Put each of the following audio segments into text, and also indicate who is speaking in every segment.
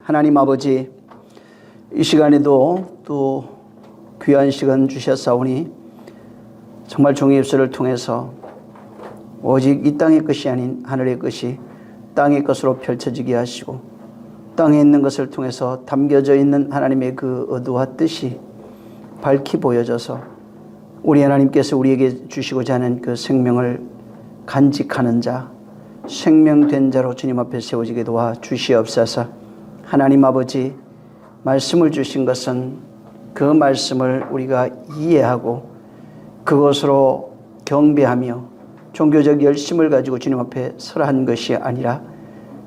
Speaker 1: 하나님 아버지, 이 시간에도 또 귀한 시간 주셨사오니 정말 종의 입술을 통해서 오직 이 땅의 것이 아닌 하늘의 것이 땅의 것으로 펼쳐지게 하시고, 땅에 있는 것을 통해서 담겨져 있는 하나님의 그 의도와 뜻이 밝히 보여져서 우리 하나님께서 우리에게 주시고자 하는 그 생명을 간직하는 자, 생명된 자로 주님 앞에 세워지게 도와 주시옵소서. 하나님 아버지, 말씀을 주신 것은 그 말씀을 우리가 이해하고 그것으로 경배하며 종교적 열심을 가지고 주님 앞에 설한 것이 아니라,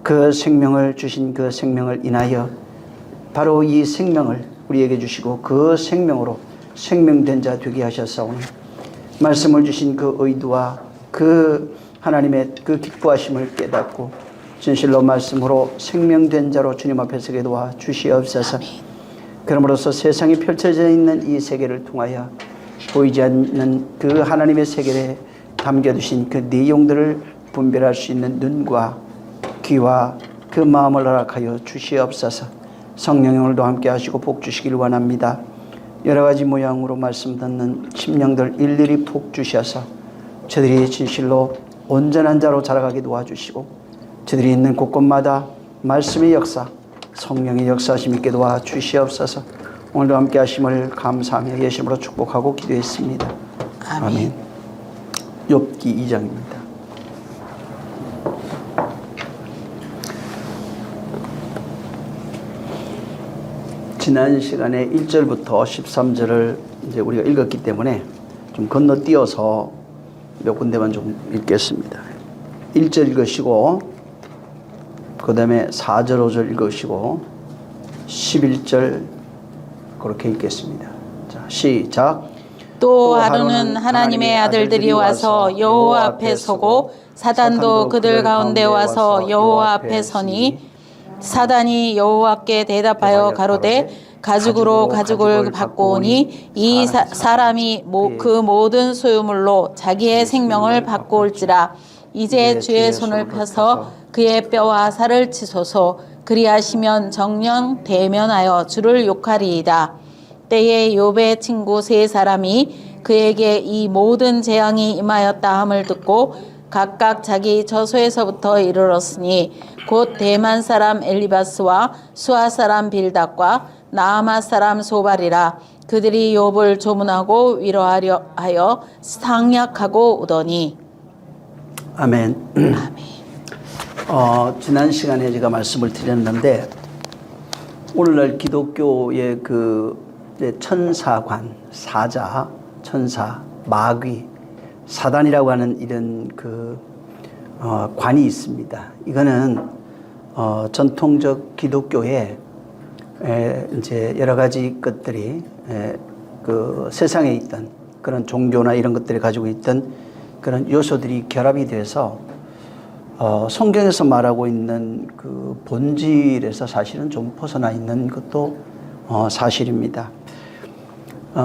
Speaker 1: 그 생명을 주신 그 생명을 인하여 바로 이 생명을 우리에게 주시고 그 생명으로 생명된 자 되게 하셨사오니, 말씀을 주신 그 의도와 그 하나님의 그 기뻐하심을 깨닫고 진실로 말씀으로 생명된 자로 주님 앞에 서게 도와 주시옵소서. 그러므로서 세상에 펼쳐져 있는 이 세계를 통하여 보이지 않는 그 하나님의 세계에 담겨두신 그 내용들을 분별할 수 있는 눈과 귀와 그 마음을 허락하여 주시옵소서. 성령이 오늘도 함께 하시고 복 주시기를 원합니다. 여러 가지 모양으로 말씀 듣는 심령들 일일이 복 주셔서 저들이 진실로 온전한 자로 자라가게 도와주시고, 저들이 있는 곳곳마다 말씀의 역사, 성령의 역사하심 있게 도와주시옵소서. 오늘도 함께 하심을 감사하며 예수님으로 축복하고 기도했습니다. 아멘. 욥기 2장입니다. 지난 시간에 1절부터 13절을 이제 우리가 읽었기 때문에 좀 건너뛰어서 몇 군데만 좀 읽겠습니다. 1절 읽으시고, 그 다음에 4절, 5절 읽으시고 11절 그렇게 읽겠습니다. 자, 시작.
Speaker 2: 또 하루는 하나님의 아들들이 와서 여호와 앞에 서고 사단도 그들 가운데 와서 여호와 앞에 서니, 사단이 여호와께 대답하여 가로되 가죽으로 가죽을 받고 오니 이 사람이 그 모든 소유물로 자기의 생명을 받고 올지라. 이제 주의 손을 펴서 그의 뼈와 살을 치소서. 그리하시면 정녕 대면하여 주를 욕하리이다. 때에 욥의 친구 세 사람이 그에게 이 모든 재앙이 임하였다 함을 듣고 각각 자기 처소에서부터 이르렀으니, 곧 대만 사람 엘리바스와 수아 사람 빌닷과 나아마 사람 소발이라. 그들이 욥을 조문하고 위로하려 하여 상약하고 오더니.
Speaker 1: 아멘. 지난 시간에 제가 말씀을 드렸는데, 오늘날 기독교의 그 천사관, 사자, 천사, 마귀, 사단이라고 하는 이런 그 관이 있습니다. 이거는 전통적 기독교에 이제 여러 가지 것들이 그 세상에 있던 그런 종교나 이런 것들이 가지고 있던 그런 요소들이 결합이 돼서 성경에서 말하고 있는 그 본질에서 사실은 좀 벗어나 있는 것도 사실입니다.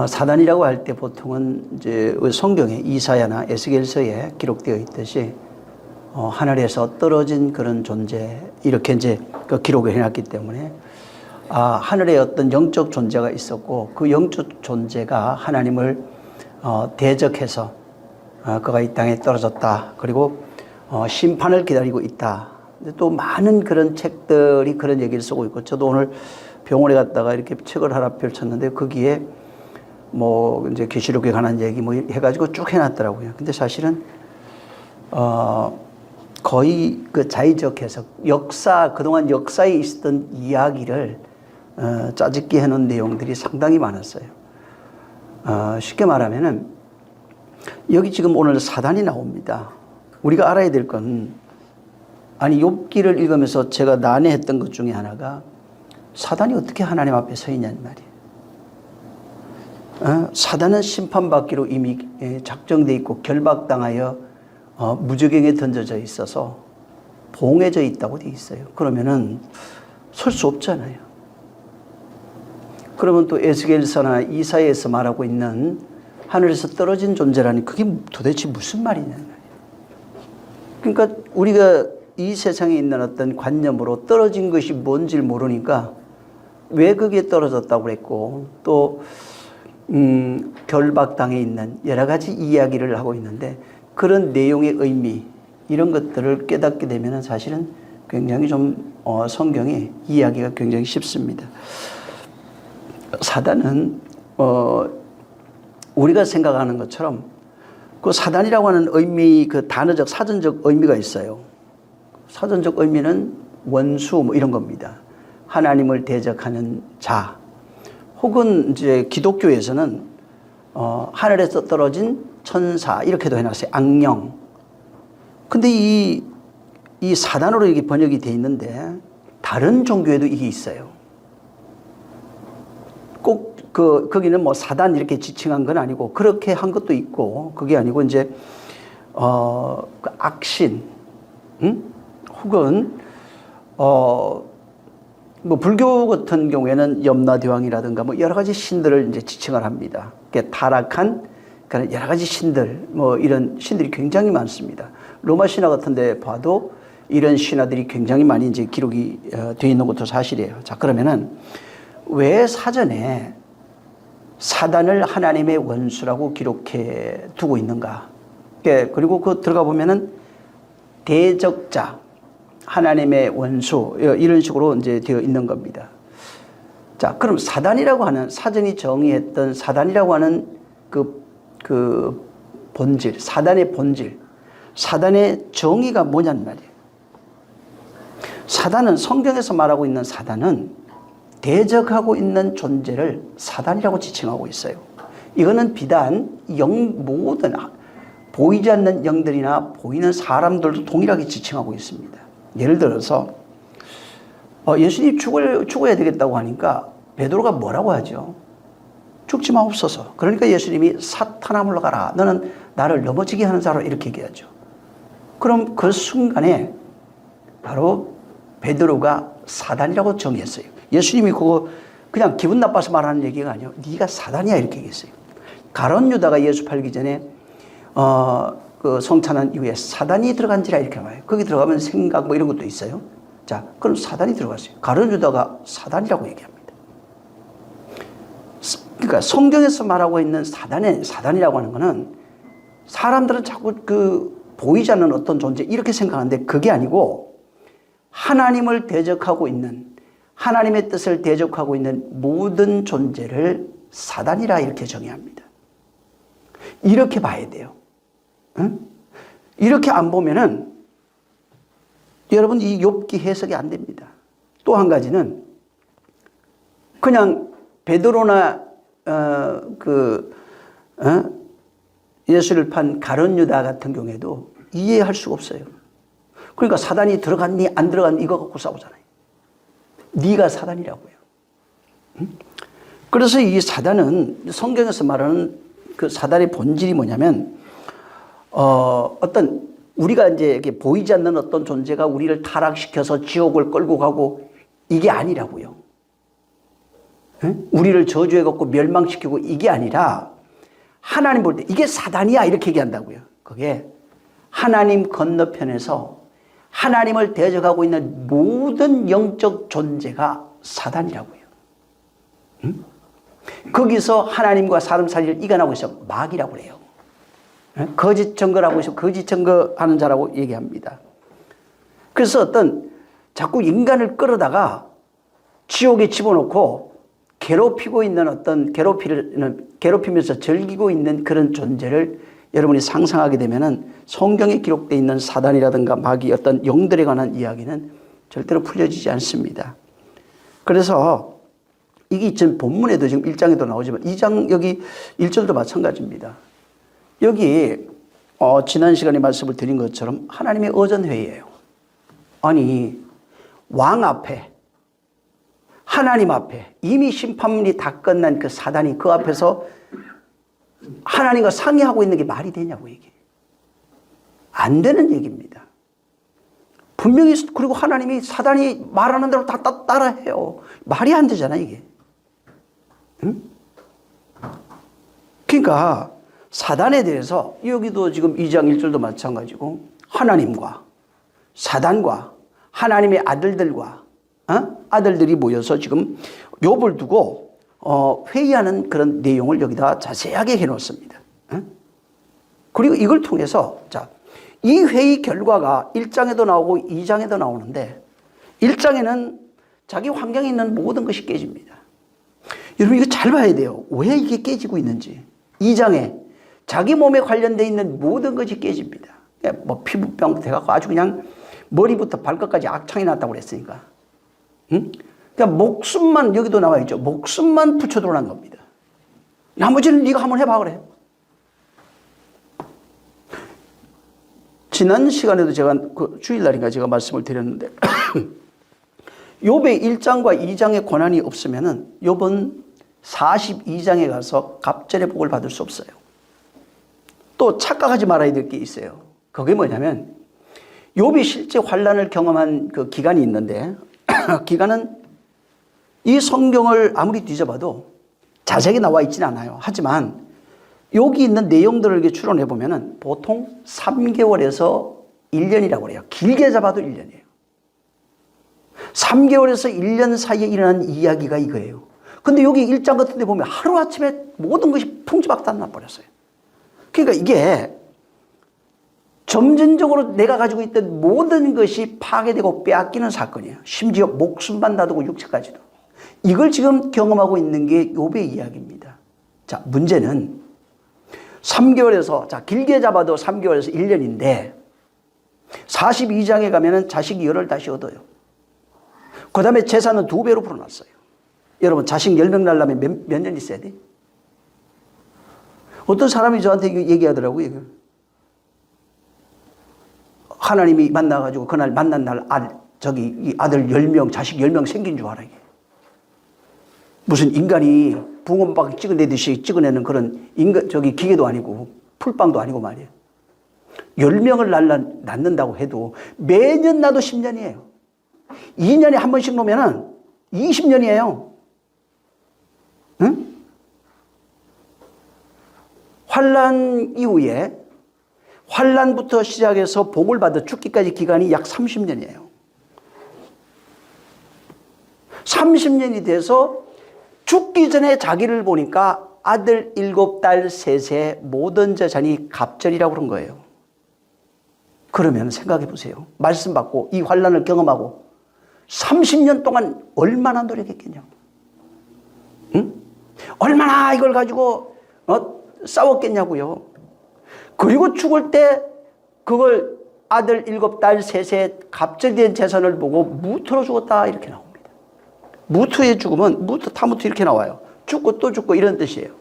Speaker 1: 사단이라고 할 때 보통은 이제 성경에 이사야나 에스겔서에 기록되어 있듯이 하늘에서 떨어진 그런 존재, 이렇게 이제 그 기록을 해놨기 때문에 하늘에 어떤 영적 존재가 있었고, 그 영적 존재가 하나님을 대적해서 그가 이 땅에 떨어졌다. 그리고 심판을 기다리고 있다. 또 많은 그런 책들이 그런 얘기를 쓰고 있고, 저도 오늘 병원에 갔다가 이렇게 책을 하나 펼쳤는데 거기에 뭐 이제 계시록에 관한 얘기 뭐 해가지고 쭉 해놨더라고요. 근데 사실은 거의 그 자의적 해석, 그동안 역사에 있었던 이야기를 짜집기 해놓은 내용들이 상당히 많았어요. 쉽게 말하면은 여기 지금 오늘 사단이 나옵니다. 우리가 알아야 될 건, 아니 욥기를 읽으면서 제가 난해했던 것 중에 하나가, 사단이 어떻게 하나님 앞에 서 있냐는 말이에요. 사단은 심판받기로 이미 작정돼 있고 결박당하여 무저갱에 던져져 있어서 봉해져 있다고 돼 있어요. 그러면은 설 수 없잖아요. 그러면 또 에스겔서나 이사야에서 말하고 있는 하늘에서 떨어진 존재라니, 그게 도대체 무슨 말이냐는 말이에요. 그러니까 우리가 이 세상에 있는 어떤 관념으로 떨어진 것이 뭔지를 모르니까 왜 그게 떨어졌다고 그랬고 또 결박당에 있는 여러 가지 이야기를 하고 있는데 그런 내용의 의미 이런 것들을 깨닫게 되면 사실은 굉장히 좀 성경이 이해하기가 굉장히 쉽습니다. 사단은 우리가 생각하는 것처럼 그 사단이라고 하는 의미 그 단어적 사전적 의미가 있어요. 사전적 의미는 원수 뭐 이런 겁니다. 하나님을 대적하는 자 혹은 이제 기독교에서는 하늘에서 떨어진 천사 이렇게도 해놨어요. 악령. 근데 이 사단으로 이게 번역이 돼 있는데 다른 종교에도 이게 있어요. 꼭 거기는 뭐 사단 이렇게 지칭한 건 아니고 그렇게 한 것도 있고 그게 아니고 이제 그 악신, 혹은 뭐 불교 같은 경우에는 염라대왕이라든가 뭐 여러 가지 신들을 이제 지칭을 합니다. 타락한 그런 여러 가지 신들 뭐 이런 신들이 굉장히 많습니다. 로마 신화 같은데 봐도 이런 신화들이 굉장히 많이 이제 기록이 되어 있는 것도 사실이에요. 자, 그러면은 왜 사전에 사단을 하나님의 원수라고 기록해 두고 있는가? 그리고 그 들어가 보면은 대적자, 하나님의 원수 이런 식으로 이제 되어 있는 겁니다. 자, 그럼 사단이라고 하는 사전이 정의했던 사단이라고 하는 그 본질, 사단의 본질, 사단의 정의가 뭐냐는 말이에요. 사단은 성경에서 말하고 있는 사단은 대적하고 있는 존재를 사단이라고 지칭하고 있어요. 이거는 비단 모든 보이지 않는 영들이나 보이는 사람들도 동일하게 지칭하고 있습니다. 예를 들어서 예수님 죽어야 되겠다고 하니까 베드로가 뭐라고 하죠? 죽지 마옵소서. 그러니까 예수님이 사탄아 물러가라. 너는 나를 넘어지게 하는 자로 이렇게 얘기하죠. 그럼 그 순간에 바로 베드로가 사단이라고 정의했어요. 예수님이 그거 그냥 기분 나빠서 말하는 얘기가 아니에요. 네가 사단이야 이렇게 얘기했어요. 가룟 유다가 예수 팔기 전에 그 성찬한 이후에 사단이 들어간지라 이렇게 말해요. 거기 들어가면 생각 뭐 이런 것도 있어요. 자, 그럼 사단이 들어갔어요. 가룟 유다가 사단이라고 얘기합니다. 그러니까 성경에서 말하고 있는 사단이라고 하는 거는 사람들은 자꾸 보이지 않는 어떤 존재 이렇게 생각하는데 그게 아니고 하나님을 대적하고 있는 하나님의 뜻을 대적하고 있는 모든 존재를 사단이라 이렇게 정의합니다. 이렇게 봐야 돼요. 응? 이렇게 안 보면은 여러분 이 욥기 해석이 안 됩니다. 또 한 가지는 그냥 베드로나 예수를 판 가룟 유다 같은 경우에도 이해할 수가 없어요. 그러니까 사단이 들어갔니 안 들어갔니 이거 갖고 싸우잖아요. 네가 사단이라고요. 응? 그래서 이 사단은 성경에서 말하는 그 사단의 본질이 뭐냐면 어떤 우리가 이제 이렇게 보이지 않는 어떤 존재가 우리를 타락시켜서 지옥을 끌고 가고 이게 아니라고요. 응? 우리를 저주해갖고 멸망시키고 이게 아니라 하나님 볼 때 이게 사단이야 이렇게 얘기한다고요. 그게 하나님 건너편에서 하나님을 대적하고 있는 모든 영적 존재가 사단이라고요. 응? 거기서 하나님과 사람 사이를 이간하고 있어 마귀라고 그래요. 거짓 증거라고 해서 거짓 증거하는 자라고 얘기합니다. 그래서 자꾸 인간을 끌어다가 지옥에 집어넣고 괴롭히고 있는 괴롭히면서 즐기고 있는 그런 존재를 여러분이 상상하게 되면은 성경에 기록되어 있는 사단이라든가 마귀 어떤 영들에 관한 이야기는 절대로 풀려지지 않습니다. 그래서 이게 지금 본문에도 지금 1장에도 나오지만 2장 여기 1절도 마찬가지입니다. 여기 지난 시간에 말씀을 드린 것처럼 하나님의 어전회의예요. 아니 왕 앞에 하나님 앞에 이미 심판이 다 끝난 그 사단이 그 앞에서 하나님과 상의하고 있는 게 말이 되냐고 이게. 안 되는 얘기입니다. 분명히 그리고 하나님이 사단이 말하는 대로 다 따라해요. 말이 안 되잖아 이게. 응? 그러니까 사단에 대해서 여기도 지금 2장 1절도 마찬가지고 하나님과 사단과 하나님의 아들들과 아들들이 모여서 지금 욥을 두고 회의하는 그런 내용을 여기다 자세하게 해놓습니다. 그리고 이걸 통해서 자, 이 회의 결과가 1장에도 나오고 2장에도 나오는데 1장에는 자기 환경에 있는 모든 것이 깨집니다. 여러분 이거 잘 봐야 돼요. 왜 이게 깨지고 있는지. 2장에 자기 몸에 관련되어 있는 모든 것이 깨집니다. 뭐 피부병 돼갖고 아주 그냥 머리부터 발끝까지 악창이 났다고 그랬으니까. 응? 그러니까 목숨만 여기도 나와 있죠. 목숨만 붙여 드러난 겁니다. 나머지는 네가 한번 해봐 그래. 지난 시간에도 제가 그 주일날인가 제가 말씀을 드렸는데 욥의 1장과 2장의 고난이 없으면은 욥은 42장에 가서 갑절의 복을 받을 수 없어요. 또 착각하지 말아야 될 게 있어요. 그게 뭐냐면 욥이 실제 환난을 경험한 그 기간이 있는데 기간은 이 성경을 아무리 뒤져봐도 자세하게 나와 있지는 않아요. 하지만 여기 있는 내용들을 이렇게 추론해 보면은 보통 3개월에서 1년이라고 그래요. 길게 잡아도 1년이에요. 3개월에서 1년 사이에 일어난 이야기가 이거예요. 근데 여기 1장 같은 데 보면 하루아침에 모든 것이 풍지박산 나버렸어요. 그러니까 이게 점진적으로 내가 가지고 있던 모든 것이 파괴되고 빼앗기는 사건이에요. 심지어 목숨만 놔두고 육체까지도. 이걸 지금 경험하고 있는 게 욥의 이야기입니다. 자, 문제는 3개월에서, 자, 길게 잡아도 3개월에서 1년인데 42장에 가면은 자식이 열을 다시 얻어요. 그 다음에 재산은 2배로 불어났어요. 여러분, 자식 10명 낳으려면 몇 년 있어야 돼? 어떤 사람이 저한테 얘기하더라고요. 하나님이 만나가지고 그날 만난 날 이 아들 10명, 자식 10명 생긴 줄 알아. 이게. 무슨 인간이 붕어빵 찍어내듯이 찍어내는 그런 기계도 아니고 풀빵도 아니고 말이에요. 10명을 낳는다고 해도 매년 나도 10년이에요. 2년에 한 번씩 놓으면은 20년이에요. 응? 환난 이후에 환난부터 시작해서 복을 받아 죽기까지 기간이 약 30년이에요. 30년이 돼서 죽기 전에 자기를 보니까 아들 7딸 3세 모든 재산이 갑절이라고 그런 거예요. 그러면 생각해 보세요. 말씀 받고 이 환난을 경험하고 30년 동안 얼마나 노력했겠냐. 응? 얼마나 이걸 가지고 싸웠겠냐고요. 그리고 죽을 때 그걸 아들 7딸 3세 갑절된 재산을 보고 무토로 죽었다 이렇게 나옵니다. 무토의 죽음은 무토 타무토 이렇게 나와요. 죽고 또 죽고 이런 뜻이에요.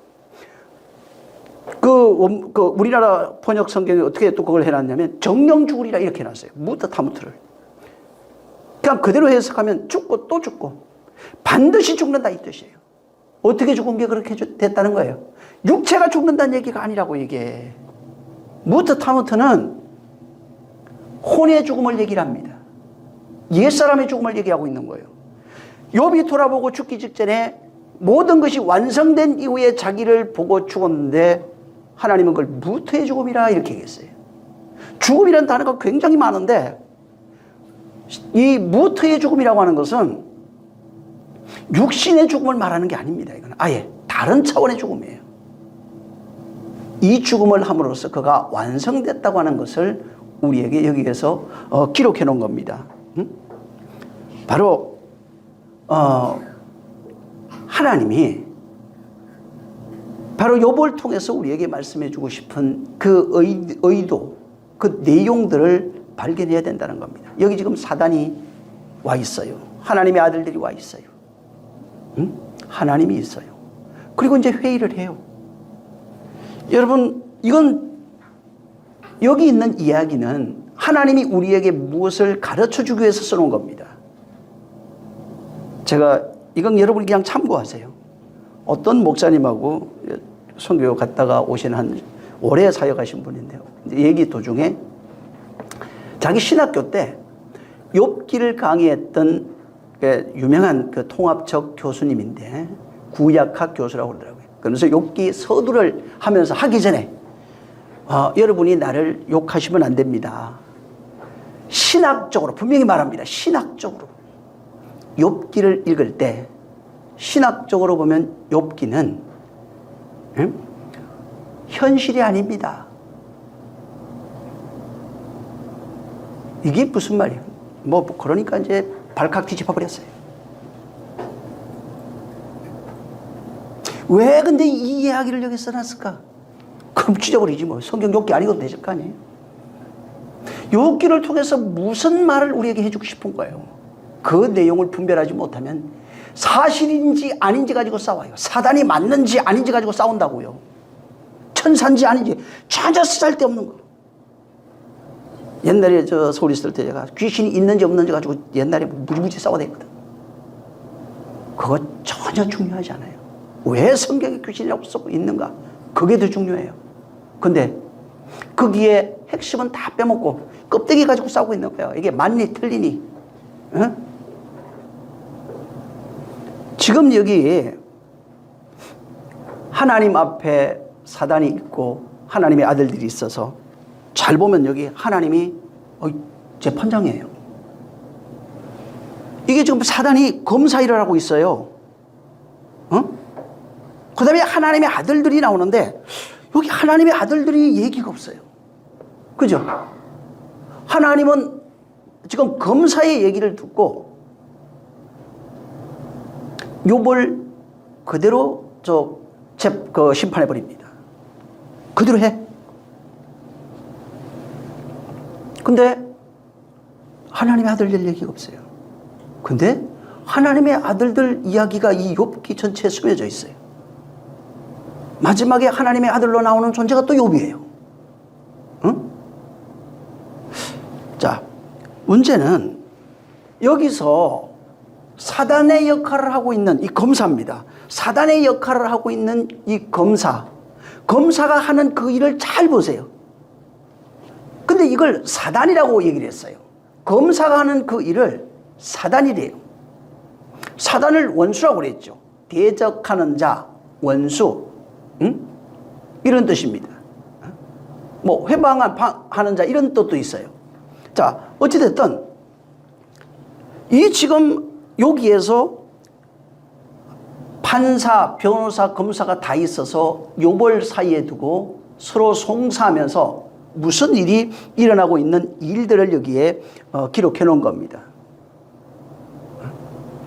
Speaker 1: 우리나라 번역 성경이 어떻게 또 그걸 해놨냐면 정령 죽으리라 이렇게 해놨어요. 무토 타무토를. 그냥 그대로 해석하면 죽고 또 죽고 반드시 죽는다 이 뜻이에요. 어떻게 죽은 게 그렇게 됐다는 거예요. 육체가 죽는다는 얘기가 아니라고 이게. 무토 타무토는 혼의 죽음을 얘기를 합니다. 옛사람의 죽음을 얘기하고 있는 거예요. 욥이 돌아보고 죽기 직전에 모든 것이 완성된 이후에 자기를 보고 죽었는데 하나님은 그걸 무토의 죽음이라 이렇게 얘기했어요. 죽음이라는 단어가 굉장히 많은데 이 무토의 죽음이라고 하는 것은 육신의 죽음을 말하는 게 아닙니다. 이건 아예 다른 차원의 죽음이에요. 이 죽음을 함으로써 그가 완성됐다고 하는 것을 우리에게 여기에서 기록해 놓은 겁니다. 바로 하나님이 바로 욥을 통해서 우리에게 말씀해 주고 싶은 그 의도, 그 내용들을 발견해야 된다는 겁니다. 여기 지금 사단이 와 있어요. 하나님의 아들들이 와 있어요. 응? 하나님이 있어요. 그리고 이제 회의를 해요. 여러분, 이건 여기 있는 이야기는 하나님이 우리에게 무엇을 가르쳐 주기 위해서 써놓은 겁니다. 제가 이건 여러분이 그냥 참고하세요. 어떤 목사님하고 선교 갔다가 오신 한 오래 사역하신 분인데요. 얘기 도중에 자기 신학교 때 욥기를 강의했던 유명한 그 통합적 교수님인데 구약학 교수라고 그러더라고요. 그래서 욥기 서두를 하면서 하기 전에 여러분이 나를 욕하시면 안 됩니다. 신학적으로 분명히 말합니다. 신학적으로 욥기를 읽을 때 신학적으로 보면 욥기는 현실이 아닙니다. 이게 무슨 말이에요? 그러니까 이제 발칵 뒤집어 버렸어요. 왜 근데 이 이야기를 여기 써놨을까? 그럼 찢어버리지 뭐. 성경 욥기 안 읽어도 되실 거 아니에요? 욥기를 통해서 무슨 말을 우리에게 해주고 싶은 거예요? 그 내용을 분별하지 못하면 사실인지 아닌지 가지고 싸워요. 사단이 맞는지 아닌지 가지고 싸운다고요. 천사인지 아닌지 전혀 쓸데없는 거예요. 옛날에 저 서울 있을 때 제가 귀신이 있는지 없는지 가지고 옛날에 무지무지 싸워댔거든. 그거 전혀 중요하지 않아요. 왜 성경에 귀신이 없어 있는가? 그게 더 중요해요. 근데 거기에 핵심은 다 빼먹고 껍데기 가지고 싸우고 있는 거예요. 이게 맞니 틀리니? 어? 지금 여기 하나님 앞에 사단이 있고 하나님의 아들들이 있어서 잘 보면 여기 하나님이 재판장이에요. 이게 지금 사단이 검사 일을 하고 있어요. 그 다음에 하나님의 아들들이 나오는데 여기 하나님의 아들들이 얘기가 없어요. 그죠? 하나님은 지금 검사의 얘기를 듣고 욥을 그대로 심판해 버립니다. 그대로 해. 근데 하나님의 아들들 얘기가 없어요. 근데 하나님의 아들들 이야기가 이 욥기 전체에 스며져 있어요. 마지막에 하나님의 아들로 나오는 존재가 또 욥이에요. 응? 자, 문제는 여기서 사단의 역할을 하고 있는 이 검사입니다. 사단의 역할을 하고 있는 이 검사가 하는 그 일을 잘 보세요. 근데 이걸 사단이라고 얘기를 했어요. 검사가 하는 그 일을 사단이래요. 사단을 원수라고 그랬죠. 대적하는 자, 원수, 이런 뜻입니다. 회방하는 자 이런 뜻도 있어요. 자, 어찌됐든 이 지금 여기에서 판사, 변호사, 검사가 다 있어서 욥을 사이에 두고 서로 송사하면서 무슨 일이 일어나고 있는 일들을 여기에 기록해 놓은 겁니다.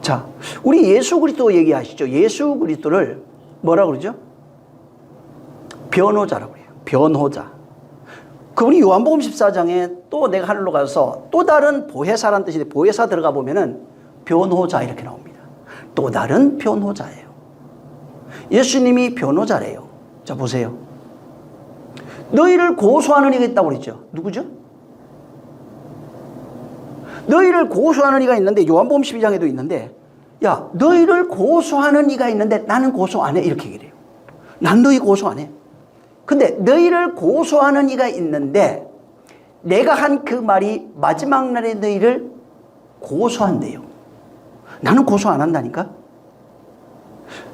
Speaker 1: 자, 우리 예수 그리스도 얘기하시죠. 예수 그리스도를 뭐라고 그러죠? 변호자라고 해요. 변호자. 그분이 요한복음 14장에 또 내가 하늘로 가서 또 다른 보혜사라는 뜻인데 보혜사 들어가 보면은 변호자 이렇게 나옵니다. 또 다른 변호자예요. 예수님이 변호자래요. 자, 보세요. 너희를 고소하는 이가 있다고 그랬죠. 누구죠? 너희를 고소하는 이가 있는데 요한복음 12장에도 있는데 야, 너희를 고소하는 이가 있는데 나는 고소 안 해. 이렇게 얘기를 해요. 난 너희 고소 안 해. 근데 너희를 고소하는 이가 있는데 내가 한 그 말이 마지막 날에 너희를 고소한대요. 나는 고소 안 한다니까?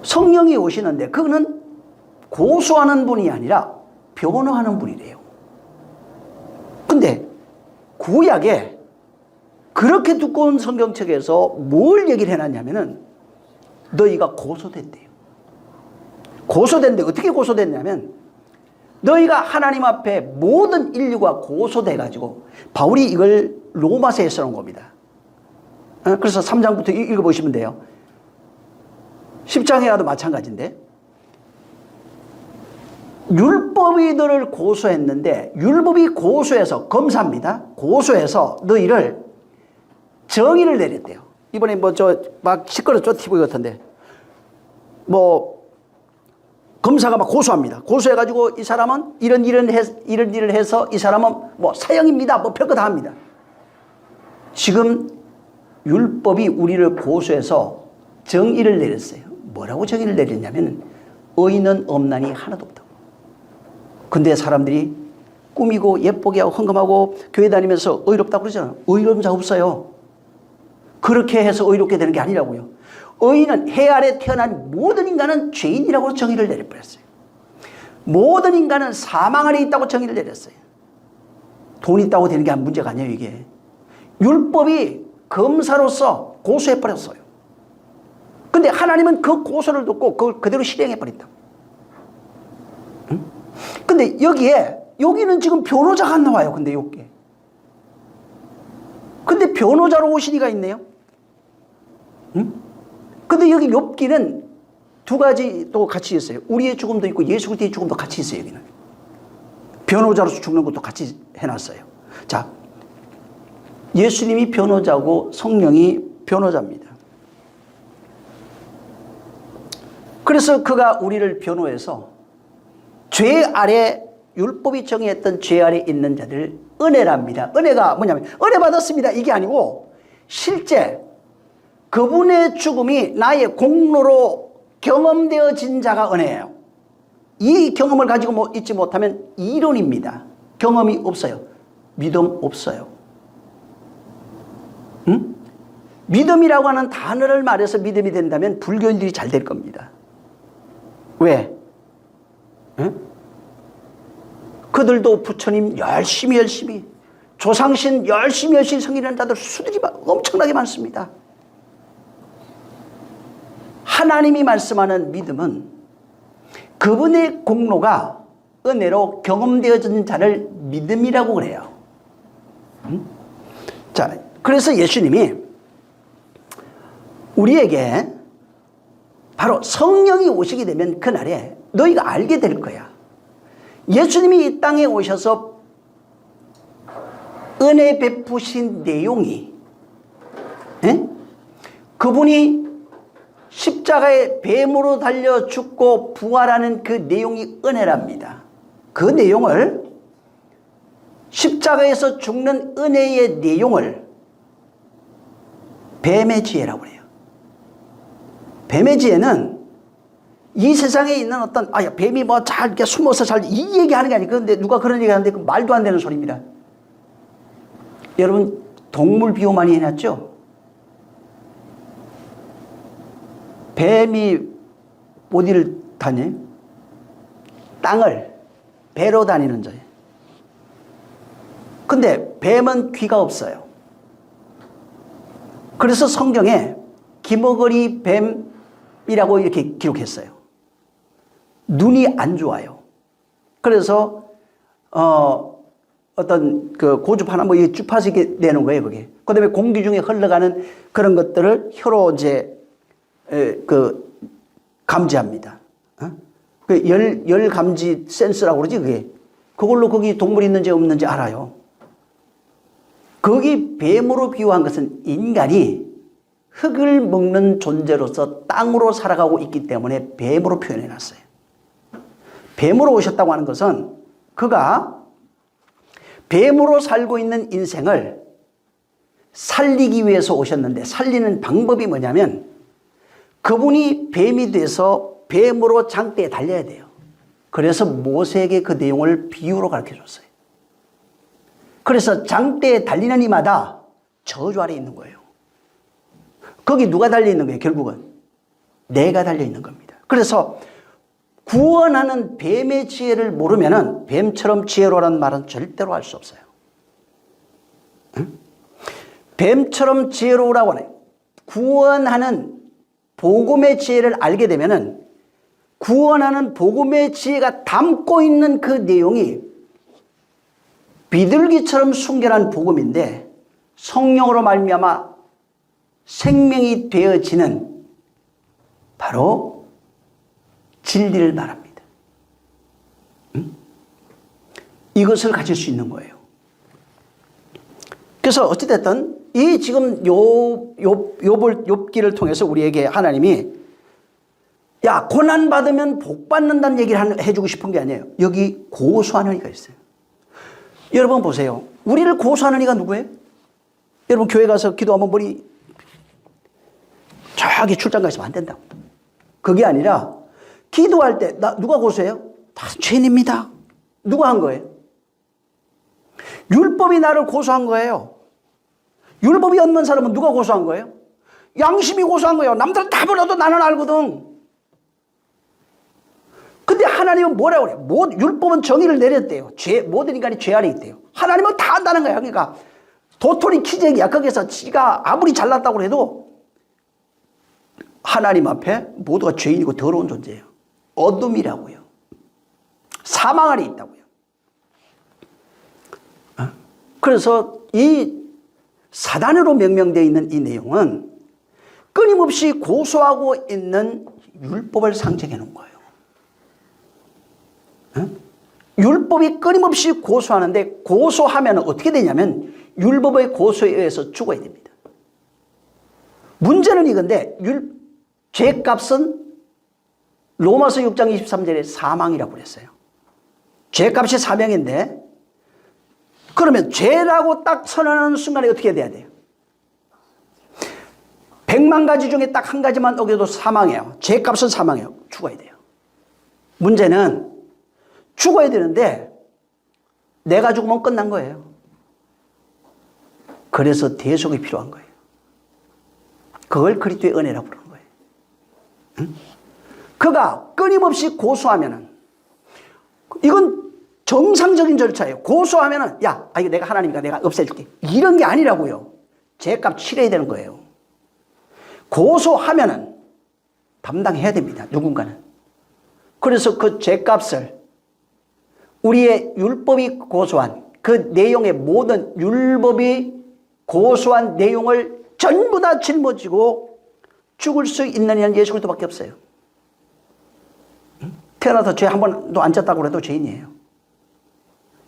Speaker 1: 성령이 오시는데 그거는 고소하는 분이 아니라 변호하는 분이래요. 근데 구약에 그렇게 두꺼운 성경책에서 뭘 얘기를 해놨냐면은 너희가 고소된대요. 고소된데 어떻게 고소됐냐면 너희가 하나님 앞에 모든 인류가 고소돼가지고 바울이 이걸 로마서에 써놓은 겁니다. 그래서 3장부터 읽어보시면 돼요. 10장에라도 마찬가지인데 율법이 너를 고소했는데 율법이 고소해서 검사입니다. 고소해서 너희를 정의를 내렸대요. 이번에 막 시끄럽죠? TV 같은데 검사가 막 고소합니다. 고소해가지고 이 사람은 이런 일을 해서 이 사람은 사형입니다. 별거 다 합니다. 지금 율법이 우리를 고소해서 정의를 내렸어요. 뭐라고 정의를 내렸냐면 의인은 없나니 하나도 없다고. 근데 사람들이 꾸미고 예쁘게 하고 헌금하고 교회 다니면서 의롭다고 그러잖아요. 의로운 자 없어요. 그렇게 해서 의롭게 되는 게 아니라고요. 의인은 해 아래 태어난 모든 인간은 죄인이라고 정의를 내려버렸어요. 모든 인간은 사망 아래 있다고 정의를 내렸어요. 돈 있다고 되는 게 문제가 아니에요, 이게. 율법이 검사로서 고소해버렸어요. 근데 하나님은 그 고소를 듣고 그걸 그대로 실행해버린다. 응? 근데 여기는 지금 변호자가 안 나와요. 근데 여기에. 근데 변호자로 오신 이가 있네요. 응? 근데 여기 욥기는 두 가지 또 같이 있어요. 우리의 죽음도 있고 예수 그리스도의 죽음도 같이 있어요. 여기는. 변호자로서 죽는 것도 같이 해놨어요. 자, 예수님이 변호자고 성령이 변호자입니다. 그래서 그가 우리를 변호해서 죄 아래, 율법이 정의했던 죄 아래 있는 자들 은혜랍니다. 은혜가 뭐냐면 은혜 받았습니다 이게 아니고 실제 그분의 죽음이 나의 공로로 경험되어진 자가 은혜예요. 이 경험을 가지고 있지 못하면 이론입니다. 경험이 없어요. 믿음 없어요. 응? 믿음이라고 하는 단어를 말해서 믿음이 된다면 불교인들이 잘 될 겁니다. 왜? 응? 그들도 부처님 열심히 조상신 열심히 섬기는 자들 수들이 엄청나게 많습니다. 하나님이 말씀하는 믿음은 그분의 공로가 은혜로 경험되어진 자를 믿음이라고 그래요. 자, 그래서 예수님이 우리에게 바로 성령이 오시게 되면 그날에 너희가 알게 될 거야. 예수님이 이 땅에 오셔서 은혜 베푸신 내용이 그분이 십자가에 뱀으로 달려 죽고 부활하는 그 내용이 은혜랍니다. 그 내용을 십자가에서 죽는 은혜의 내용을 뱀의 지혜라고 해요. 뱀의 지혜는 이 세상에 있는 어떤 뱀이 뭐 잘 이렇게 숨어서 이 얘기하는 게 아니고 그런데 누가 그런 얘기 하는데 그 말도 안 되는 소리입니다. 여러분 동물 비유 많이 해놨죠? 뱀이 어디를 다녀요? 땅을 배로 다니는 자예요. 근데 뱀은 귀가 없어요. 그래서 성경에 기머거리 뱀이라고 이렇게 기록했어요. 눈이 안 좋아요. 그래서 어떤 그 고주파 하나 뭐 주파수 이렇게 내는 거예요, 그게. 그다음에 공기 중에 흘러가는 그런 것들을 혀로 이제 감지합니다. 열 감지 센서라고 그러지, 그게. 그걸로 거기 동물이 있는지 없는지 알아요. 거기 뱀으로 비유한 것은 인간이 흙을 먹는 존재로서 땅으로 살아가고 있기 때문에 뱀으로 표현해 놨어요. 뱀으로 오셨다고 하는 것은 그가 뱀으로 살고 있는 인생을 살리기 위해서 오셨는데 살리는 방법이 뭐냐면 그분이 뱀이 돼서 뱀으로 장대에 달려야 돼요. 그래서 모세에게 그 내용을 비유로 가르쳐 줬어요. 그래서 장대에 달리는 이마다 저주 아래 있는 거예요. 거기 누가 달려 있는 거예요? 결국은 내가 달려 있는 겁니다. 그래서 구원하는 뱀의 지혜를 모르면은 뱀처럼 지혜로라는 말은 절대로 할 수 없어요. 응? 뱀처럼 지혜로우라고 하네. 구원하는 복음의 지혜를 알게 되면은 구원하는 복음의 지혜가 담고 있는 그 내용이 비둘기처럼 순결한 복음인데 성령으로 말미암아 생명이 되어지는 바로 진리를 말합니다. 응? 이것을 가질 수 있는 거예요. 그래서 어찌됐든 이 지금 욥기를 통해서 우리에게 하나님이 야 고난 받으면 복 받는다는 얘기를 해주고 싶은 게 아니에요. 여기 고소하는 이가 있어요. 여러분 보세요. 우리를 고소하는 이가 누구예요? 여러분 교회 가서 기도하면 머리 저기 출장 가 있으면 안 된다고. 그게 아니라 기도할 때 누가 고소해요? 다 죄인입니다. 누가 한 거예요? 율법이 나를 고소한 거예요. 율법이 없는 사람은 누가 고소한 거예요? 양심이 고소한 거예요. 남들은 다 몰라도 나는 알거든. 근데 하나님은 뭐라고 그래요? 율법은 정의를 내렸대요. 모든 인간이 죄 아래 있대요. 하나님은 다 안다는 거예요. 그러니까 도토리 키재기야. 거기서 지가 아무리 잘났다고 해도 하나님 앞에 모두가 죄인이고 더러운 존재예요. 어둠이라고요. 사망 아래 있다고요. 그래서 이 사단으로 명명되어 있는 이 내용은 끊임없이 고소하고 있는 율법을 상징해 놓은 거예요. 율법이 끊임없이 고소하는데, 고소하면 어떻게 되냐면 율법의 고소에 의해서 죽어야 됩니다. 문제는 이건데, 죄값은 로마서 6장 23절에 사망이라고 그랬어요. 죄값이 사명인데, 그러면 죄라고 딱 선언하는 순간에 어떻게 돼야 돼요? 100만 가지 중에 딱 한 가지만 어겨도 사망이에요. 죄값은 사망이에요. 죽어야 돼요. 문제는 죽어야 되는데 내가 죽으면 끝난 거예요. 그래서 대속이 필요한 거예요. 그걸 그리스도의 은혜라고 부르는 거예요. 응? 그가 끊임없이 고소하면은, 이건 정상적인 절차예요. 고소하면은, 야, 이거 내가 하나님이니까 내가 없애줄게, 이런 게 아니라고요. 죄값 치러야 되는 거예요. 고소하면은 담당해야 됩니다. 누군가는. 그래서 그 죄값을 우리의 율법이 고소한 그 내용의 모든 율법이 고소한 내용을 전부 다 짊어지고 죽을 수 있는 이는 예수 그리스도밖에 없어요. 태어나서 죄 한 번도 안 졌다고 해도 죄인이에요.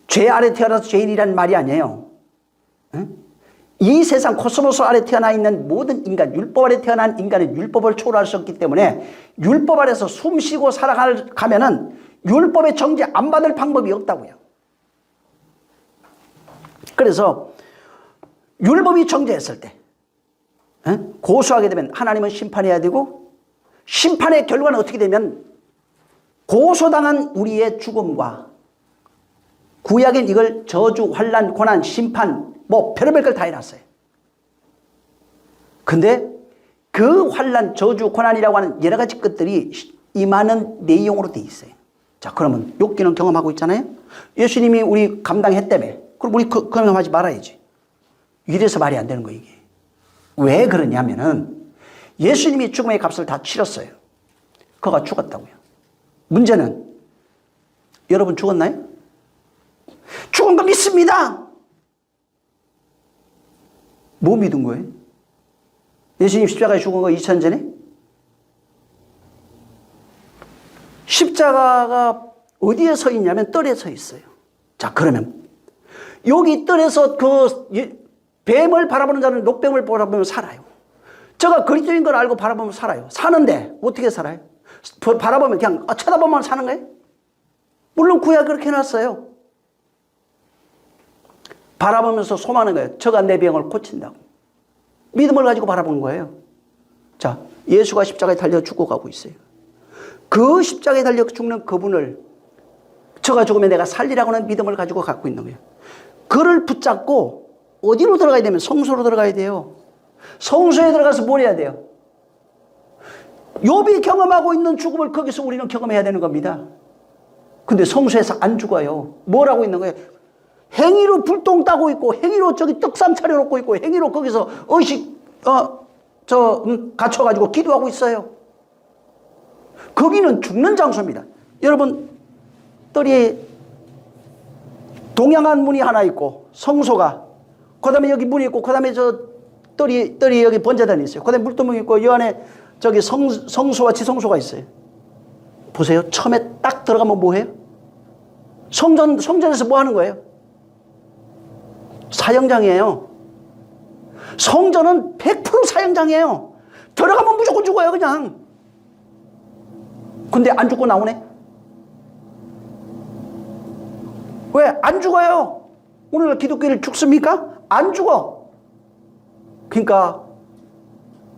Speaker 1: 죄 아래 태어나서 죄인이란 말이 아니에요. 이 세상 코스모스 아래 태어나 있는 모든 인간, 율법 아래 태어난 인간은 율법을 초월할 수 없기 때문에 율법 아래서 숨 쉬고 살아가면은 율법의 정죄 안 받을 방법이 없다고요. 그래서 율법이 정죄했을 때 고소하게 되면 하나님은 심판해야 되고, 심판의 결과는 어떻게 되면 고소당한 우리의 죽음과 구약엔 이걸 저주, 환난, 고난, 심판, 뭐 별의별 걸 다 해놨어요. 근데 그 환난, 저주, 고난이라고 하는 여러 가지 것들이 임하는 내용으로 돼 있어요. 자, 그러면 욥기는 경험하고 있잖아요. 예수님이 우리 감당했다며. 그럼 우리 경험하지 말아야지. 이래서 말이 안 되는 거예요, 이게. 왜 그러냐면은 예수님이 죽음의 값을 다 치렀어요. 그가 죽었다고요. 문제는 여러분 죽었나요? 죽은 거 믿습니다. 뭐 믿은 거예요? 예수님 십자가에 죽은 거 2000년 전에? 십자가가 어디에 서 있냐면 뜰에 서 있어요. 자, 그러면 여기 뜰에서 그 뱀을 바라보는 자는 녹뱀을 바라보면 살아요. 저가 그리스도인 걸 알고 바라보면 살아요. 사는데 어떻게 살아요? 바라보면 그냥 쳐다보면 사는 거예요? 물론 구약 그렇게 해놨어요. 바라보면서 소망하는 거예요. 저가 내 병을 고친다고. 믿음을 가지고 바라보는 거예요. 자, 예수가 십자가에 달려 죽어가고 있어요. 그 십자가에 달려 죽는 그분을 저가 죽으면 내가 살리라고 하는 믿음을 가지고 갖고 있는 거예요. 그를 붙잡고 어디로 들어가야 되면 성소로 들어가야 돼요. 성소에 들어가서 뭘 해야 돼요? 욥이 경험하고 있는 죽음을 거기서 우리는 경험해야 되는 겁니다. 근데 성소에서 안 죽어요. 뭘 하고 있는 거예요? 행위로 불똥 따고 있고, 행위로 저기 떡상 차려놓고 있고, 행위로 거기서 의식 갖춰가지고 기도하고 있어요. 거기는 죽는 장소입니다. 여러분, 뜰이 동양한 문이 하나 있고, 성소가, 그 다음에 여기 문이 있고, 그 다음에 저 뜰이 여기 번제단이 있어요. 그 다음에 물두멍이 있고, 이 안에 저기 성소와 지성소가 있어요. 보세요. 처음에 딱 들어가면 뭐 해요? 성전에서 뭐 하는 거예요? 사형장이에요. 성전은 100% 사형장이에요. 들어가면 무조건 죽어요, 그냥. 근데 안 죽고 나오네? 왜? 안 죽어요. 오늘 기독교를 죽습니까? 안 죽어. 그러니까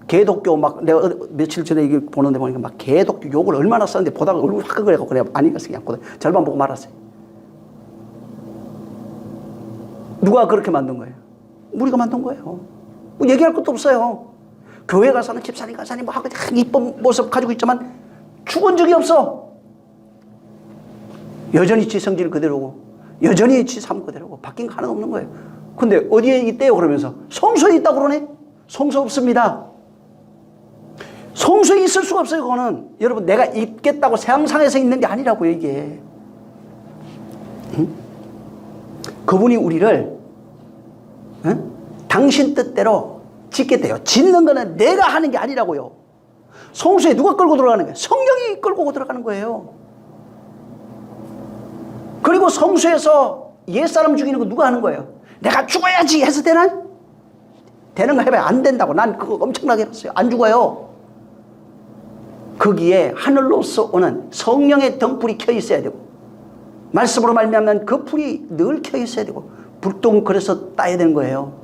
Speaker 1: 개독교 막 내가 며칠 전에 이게 보는데 보니까 막 개독교 욕을 얼마나 썼는데 보다가 얼굴 화끈거려갖고 그래 아니겠어 그냥 절반 보고 말았어요. 누가 그렇게 만든 거예요? 우리가 만든 거예요. 뭐 얘기할 것도 없어요. 교회 가서는 집사님 가사님 뭐 하고 이쁜 모습 가지고 있지만 죽은 적이 없어. 여전히 지 성질 그대로고 여전히 지 삶 그대로고 바뀐 거 하나도 없는 거예요. 근데 어디에 있대요? 그러면서 성소에 있다고 그러네? 성소 없습니다. 성소에 있을 수가 없어요. 그거는 여러분 내가 있겠다고 세상상에서 있는 게 아니라고요. 이게 그분이 우리를 당신 뜻대로 짓겠대요. 짓는 거는 내가 하는 게 아니라고요. 성소에 누가 끌고 들어가는 거예요? 성령이 끌고 들어가는 거예요. 그리고 성소에서 옛사람 죽이는 거 누가 하는 거예요? 내가 죽어야지 해서 되나? 되는 거 해봐야 안 된다고. 난 그거 엄청나게 했어요. 안 죽어요. 거기에 하늘로서 오는 성령의 등불이 켜 있어야 되고, 말씀으로 말미암는 그 불이 늘 켜 있어야 되고, 불똥 그래서 따야 되는 거예요.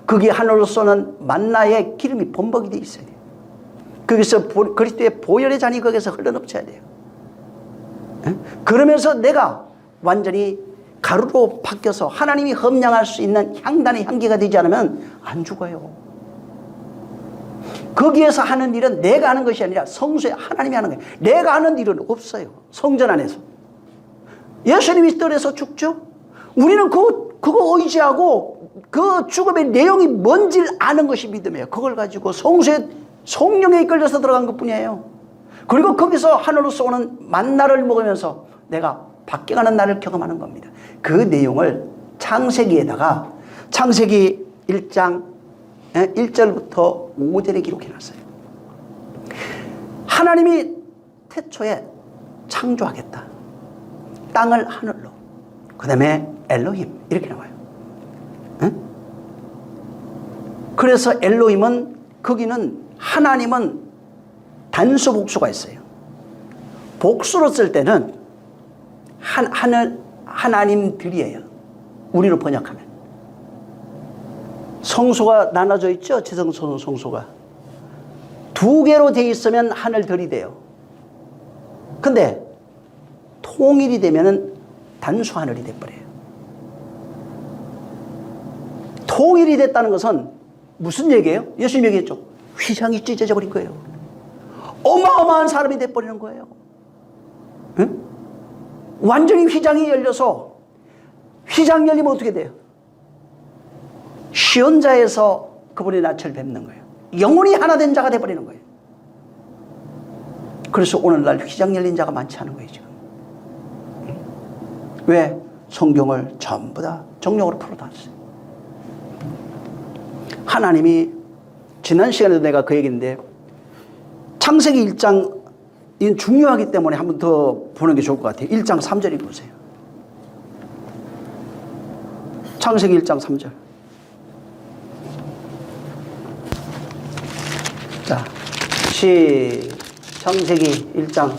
Speaker 1: 거기에 하늘로서 오는 만나의 기름이 범벅이 돼 있어야 돼요. 거기서 그리스도의 보혈의 잔이 거기서 흘러넘쳐야 돼요. 그러면서 내가 완전히 가루로 바뀌어서 하나님이 험량할 수 있는 향단의 향기가 되지 않으면 안 죽어요. 거기에서 하는 일은 내가 하는 것이 아니라 성소에 하나님이 하는 거예요. 내가 하는 일은 없어요. 성전 안에서. 예수님이 떨어서 죽죠. 우리는 그거 의지하고 그 죽음의 내용이 뭔지를 아는 것이 믿음이에요. 그걸 가지고 성소에 성령에 이끌려서 들어간 것뿐이에요. 그리고 거기서 하늘로서 오는 만나를 먹으면서 내가 바뀌어가는 날을 경험하는 겁니다. 그 내용을 창세기에다가 창세기 1장 1절부터 5절에 기록해놨어요. 하나님이 태초에 창조하겠다. 땅을 하늘로. 그 다음에 엘로힘 이렇게 나와요. 그래서 엘로힘은 거기는 하나님은 단수 복수가 있어요. 복수로 쓸 때는 하나님들이에요. 우리로 번역하면. 성소가 나눠져 있죠. 지성소는 성소가. 두 개로 돼 있으면 하늘들이 돼요. 근데 통일이 되면은 단수 하늘이 돼버려요. 통일이 됐다는 것은 무슨 얘기예요? 예수님 얘기했죠. 휘장이 찢어져 버린 거예요. 어마어마한 사람이 돼버리는 거예요. 응? 완전히 휘장이 열려서, 휘장 열리면 어떻게 돼요? 시온자에서 그분의 낯을 뵙는 거예요. 영혼이 하나 된 자가 돼버리는 거예요. 그래서 오늘날 휘장 열린 자가 많지 않은 거예요, 지금. 왜? 성경을 전부 다 정령으로 풀어놨어요. 하나님이, 지난 시간에도 내가 그 얘기인데, 창세기 1장, 이건 중요하기 때문에 한 번 더 보는 게 좋을 것 같아요. 1장 3절 읽어보세요. 창세기 1장 3절. 자, 창세기 1장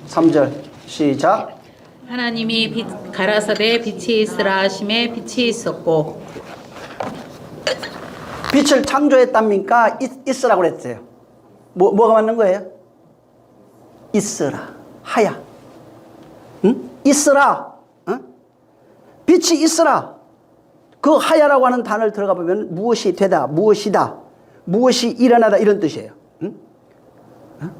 Speaker 1: 3절 시작.
Speaker 2: 하나님이 가라사대 빛이 있으라 하심에 빛이 있었고.
Speaker 1: 빛을 창조했답니까? 있으라고 그랬어요. 뭐가 맞는 거예요? 있으라. 하야. 응? 있으라. 응? 빛이 있으라. 그 하야라고 하는 단어를 들어가 보면 무엇이 되다, 무엇이다, 무엇이 일어나다 이런 뜻이에요. 응? 응?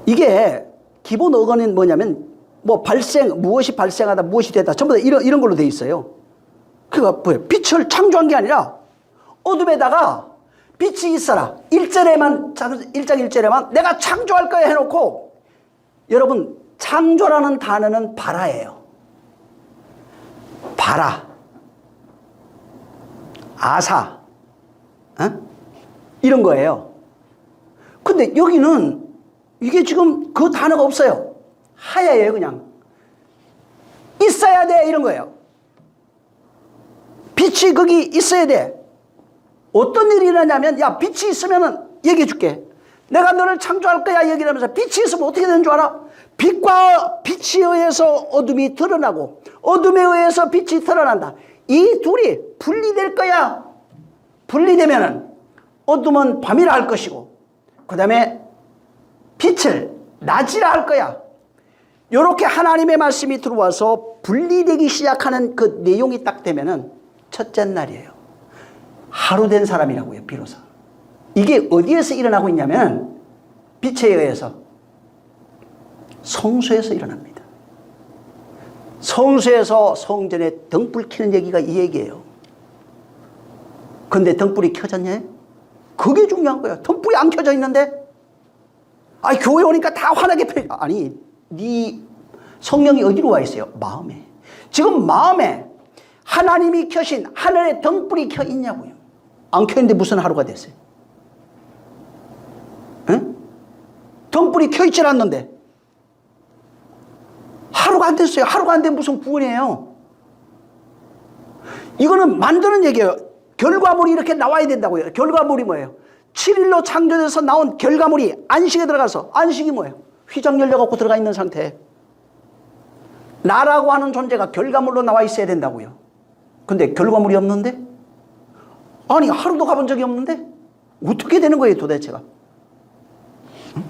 Speaker 1: 이게 기본 어근은 뭐냐면 무엇이 발생하다, 무엇이 되다 전부 다 이런 걸로 돼 있어요. 그러니까 뭐예요? 빛을 창조한 게 아니라 어둠에다가 빛이 있어라. 1장 1절에만 내가 창조할 거야 해놓고, 여러분 창조라는 단어는 바라예요. 바라, 아사, 이런 거예요. 근데 여기는 이게 지금 그 단어가 없어요. 하야예요. 그냥 있어야 돼 이런 거예요. 빛이 거기 있어야 돼. 어떤 일이 일어나냐면, 야, 빛이 있으면은 얘기해 줄게. 내가 너를 창조할 거야 얘기를 하면서, 빛이 있으면 어떻게 되는 줄 알아? 빛과 빛에 의해서 어둠이 드러나고 어둠에 의해서 빛이 드러난다. 이 둘이 분리될 거야. 분리되면은 어둠은 밤이라 할 것이고, 그 다음에 빛을 낮이라 할 거야. 이렇게 하나님의 말씀이 들어와서 분리되기 시작하는 그 내용이 딱 되면은 첫째 날이에요. 하루 된 사람이라고요, 비로소. 이게 어디에서 일어나고 있냐면 빛에 의해서 성소에서 일어납니다. 성소에서 성전에 등불 켜는 얘기가 이 얘기예요. 근데 등불이 켜졌냐? 그게 중요한 거예요. 등불이 안 켜져 있는데, 아니, 교회 오니까 다 환하게 아니, 네 성령이 어디로 와 있어요? 마음에. 지금 마음에 하나님이 켜신 하늘의 등불이 켜 있냐고요. 안 켜 있는데 무슨 하루가 됐어요? 응? 등불이 켜 있질 않는데 하루가 안 됐어요. 하루가 안 되면 무슨 구원이에요? 이거는 만드는 얘기예요. 결과물이 이렇게 나와야 된다고요. 결과물이 뭐예요? 7일로 창조돼서 나온 결과물이 안식에 들어가서, 안식이 뭐예요? 휘장 열려갖고 들어가 있는 상태. 나라고 하는 존재가 결과물로 나와 있어야 된다고요. 근데 결과물이 없는데? 아니, 하루도 가본 적이 없는데? 어떻게 되는 거예요, 도대체가? 응?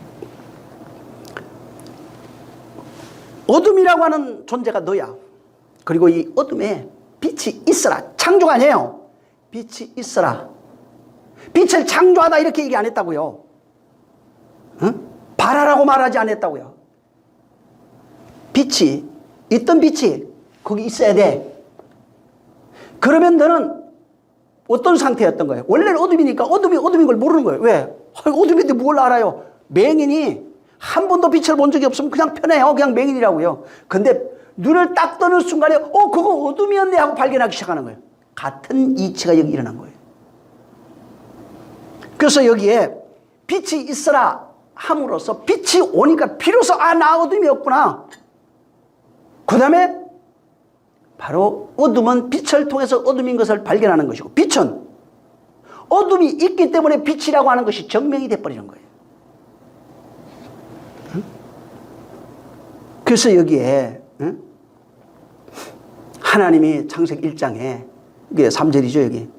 Speaker 1: 어둠이라고 하는 존재가 너야. 그리고 이 어둠에 빛이 있어라. 창조가 아니에요. 빛이 있어라. 빛을 창조하다 이렇게 얘기 안 했다고요. 응? 바라라고 말하지 않았다고요. 빛이, 있던 빛이 거기 있어야 돼. 그러면 너는 어떤 상태였던 거예요? 원래는 어둠이니까 어둠인 걸 모르는 거예요. 왜? 어둠인데 뭘 알아요? 맹인이 한 번도 빛을 본 적이 없으면 그냥 편해요. 그냥 맹인이라고요. 근데 눈을 딱 뜨는 순간에 그거 어둠이었네 하고 발견하기 시작하는 거예요. 같은 이치가 여기 일어난 거예요. 그래서 여기에 빛이 있어라 함으로써 빛이 오니까 비로소 나 어둠이었구나. 그 다음에 바로 어둠은 빛을 통해서 어둠인 것을 발견하는 것이고, 빛은 어둠이 있기 때문에 빛이라고 하는 것이 증명이 돼버리는 거예요. 응? 그래서 여기에 응? 하나님이 창세기 1장에 이게 3절이죠. 여기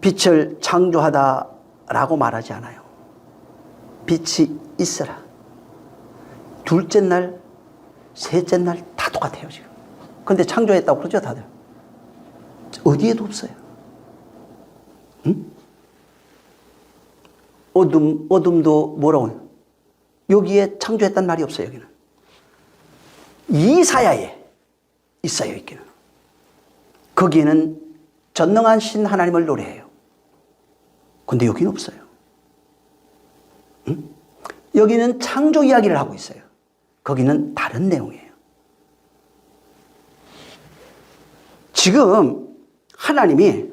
Speaker 1: 빛을 창조하다라고 말하지 않아요. 빛이 있어라. 둘째 날, 셋째 날 다 똑같아요 지금. 근데 창조했다고 그러죠 다들. 어디에도 없어요. 응? 어둠도 뭐라고 해요? 여기에 창조했다는 말이 없어요. 여기는 이사야에 있어요. 있기는. 거기에는 전능한 신 하나님을 노래해요. 근데 여기는 없어요. 응? 여기는 창조 이야기를 하고 있어요. 거기는 다른 내용이에요. 지금 하나님이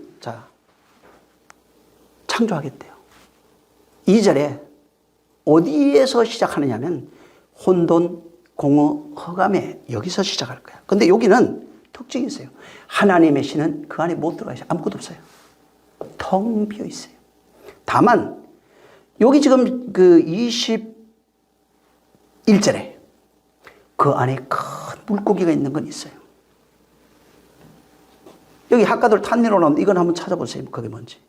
Speaker 1: 창조하겠대요. 2절에 어디에서 시작하느냐면 혼돈, 공허, 흑암에 여기서 시작할 거야. 근데 여기는 특징이 있어요. 하나님의 신은 그 안에 못 들어가 있어요. 아무것도 없어요. 텅 비어 있어요. 다만 여기 지금 그 21절에 그 안에 큰 물고기가 있는 건 있어요. 여기 학가들 탄니로 나오는데 이건 한번 찾아보세요. 그게 뭔지.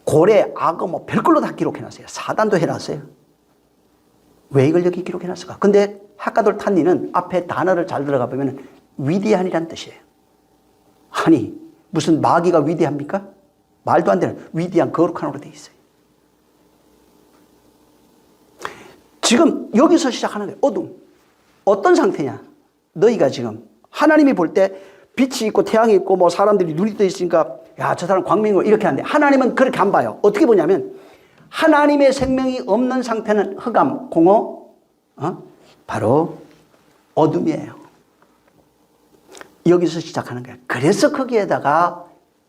Speaker 1: 고래, 악어 뭐 별걸로 다 기록해놨어요. 사단도 해놨어요. 왜 이걸 여기 기록해놨을까? 근데 학가들 탄니는 앞에 단어를 잘 들어가 보면 위대한이란 뜻이에요. 아니 무슨 마귀가 위대합니까? 말도 안 되는 위대한 거룩한으로 되어 있어요. 지금 여기서 시작하는 거예요. 어둠. 어떤 상태냐? 너희가 지금 하나님이 볼 때 빛이 있고 태양이 있고 뭐 사람들이 눈이 떠 있으니까 야, 저 사람 광명이고 이렇게 하는데 하나님은 그렇게 안 봐요. 어떻게 보냐면 하나님의 생명이 없는 상태는 흑암, 공허, 바로 어둠이에요. 여기서 시작하는 거예요. 그래서 거기에다가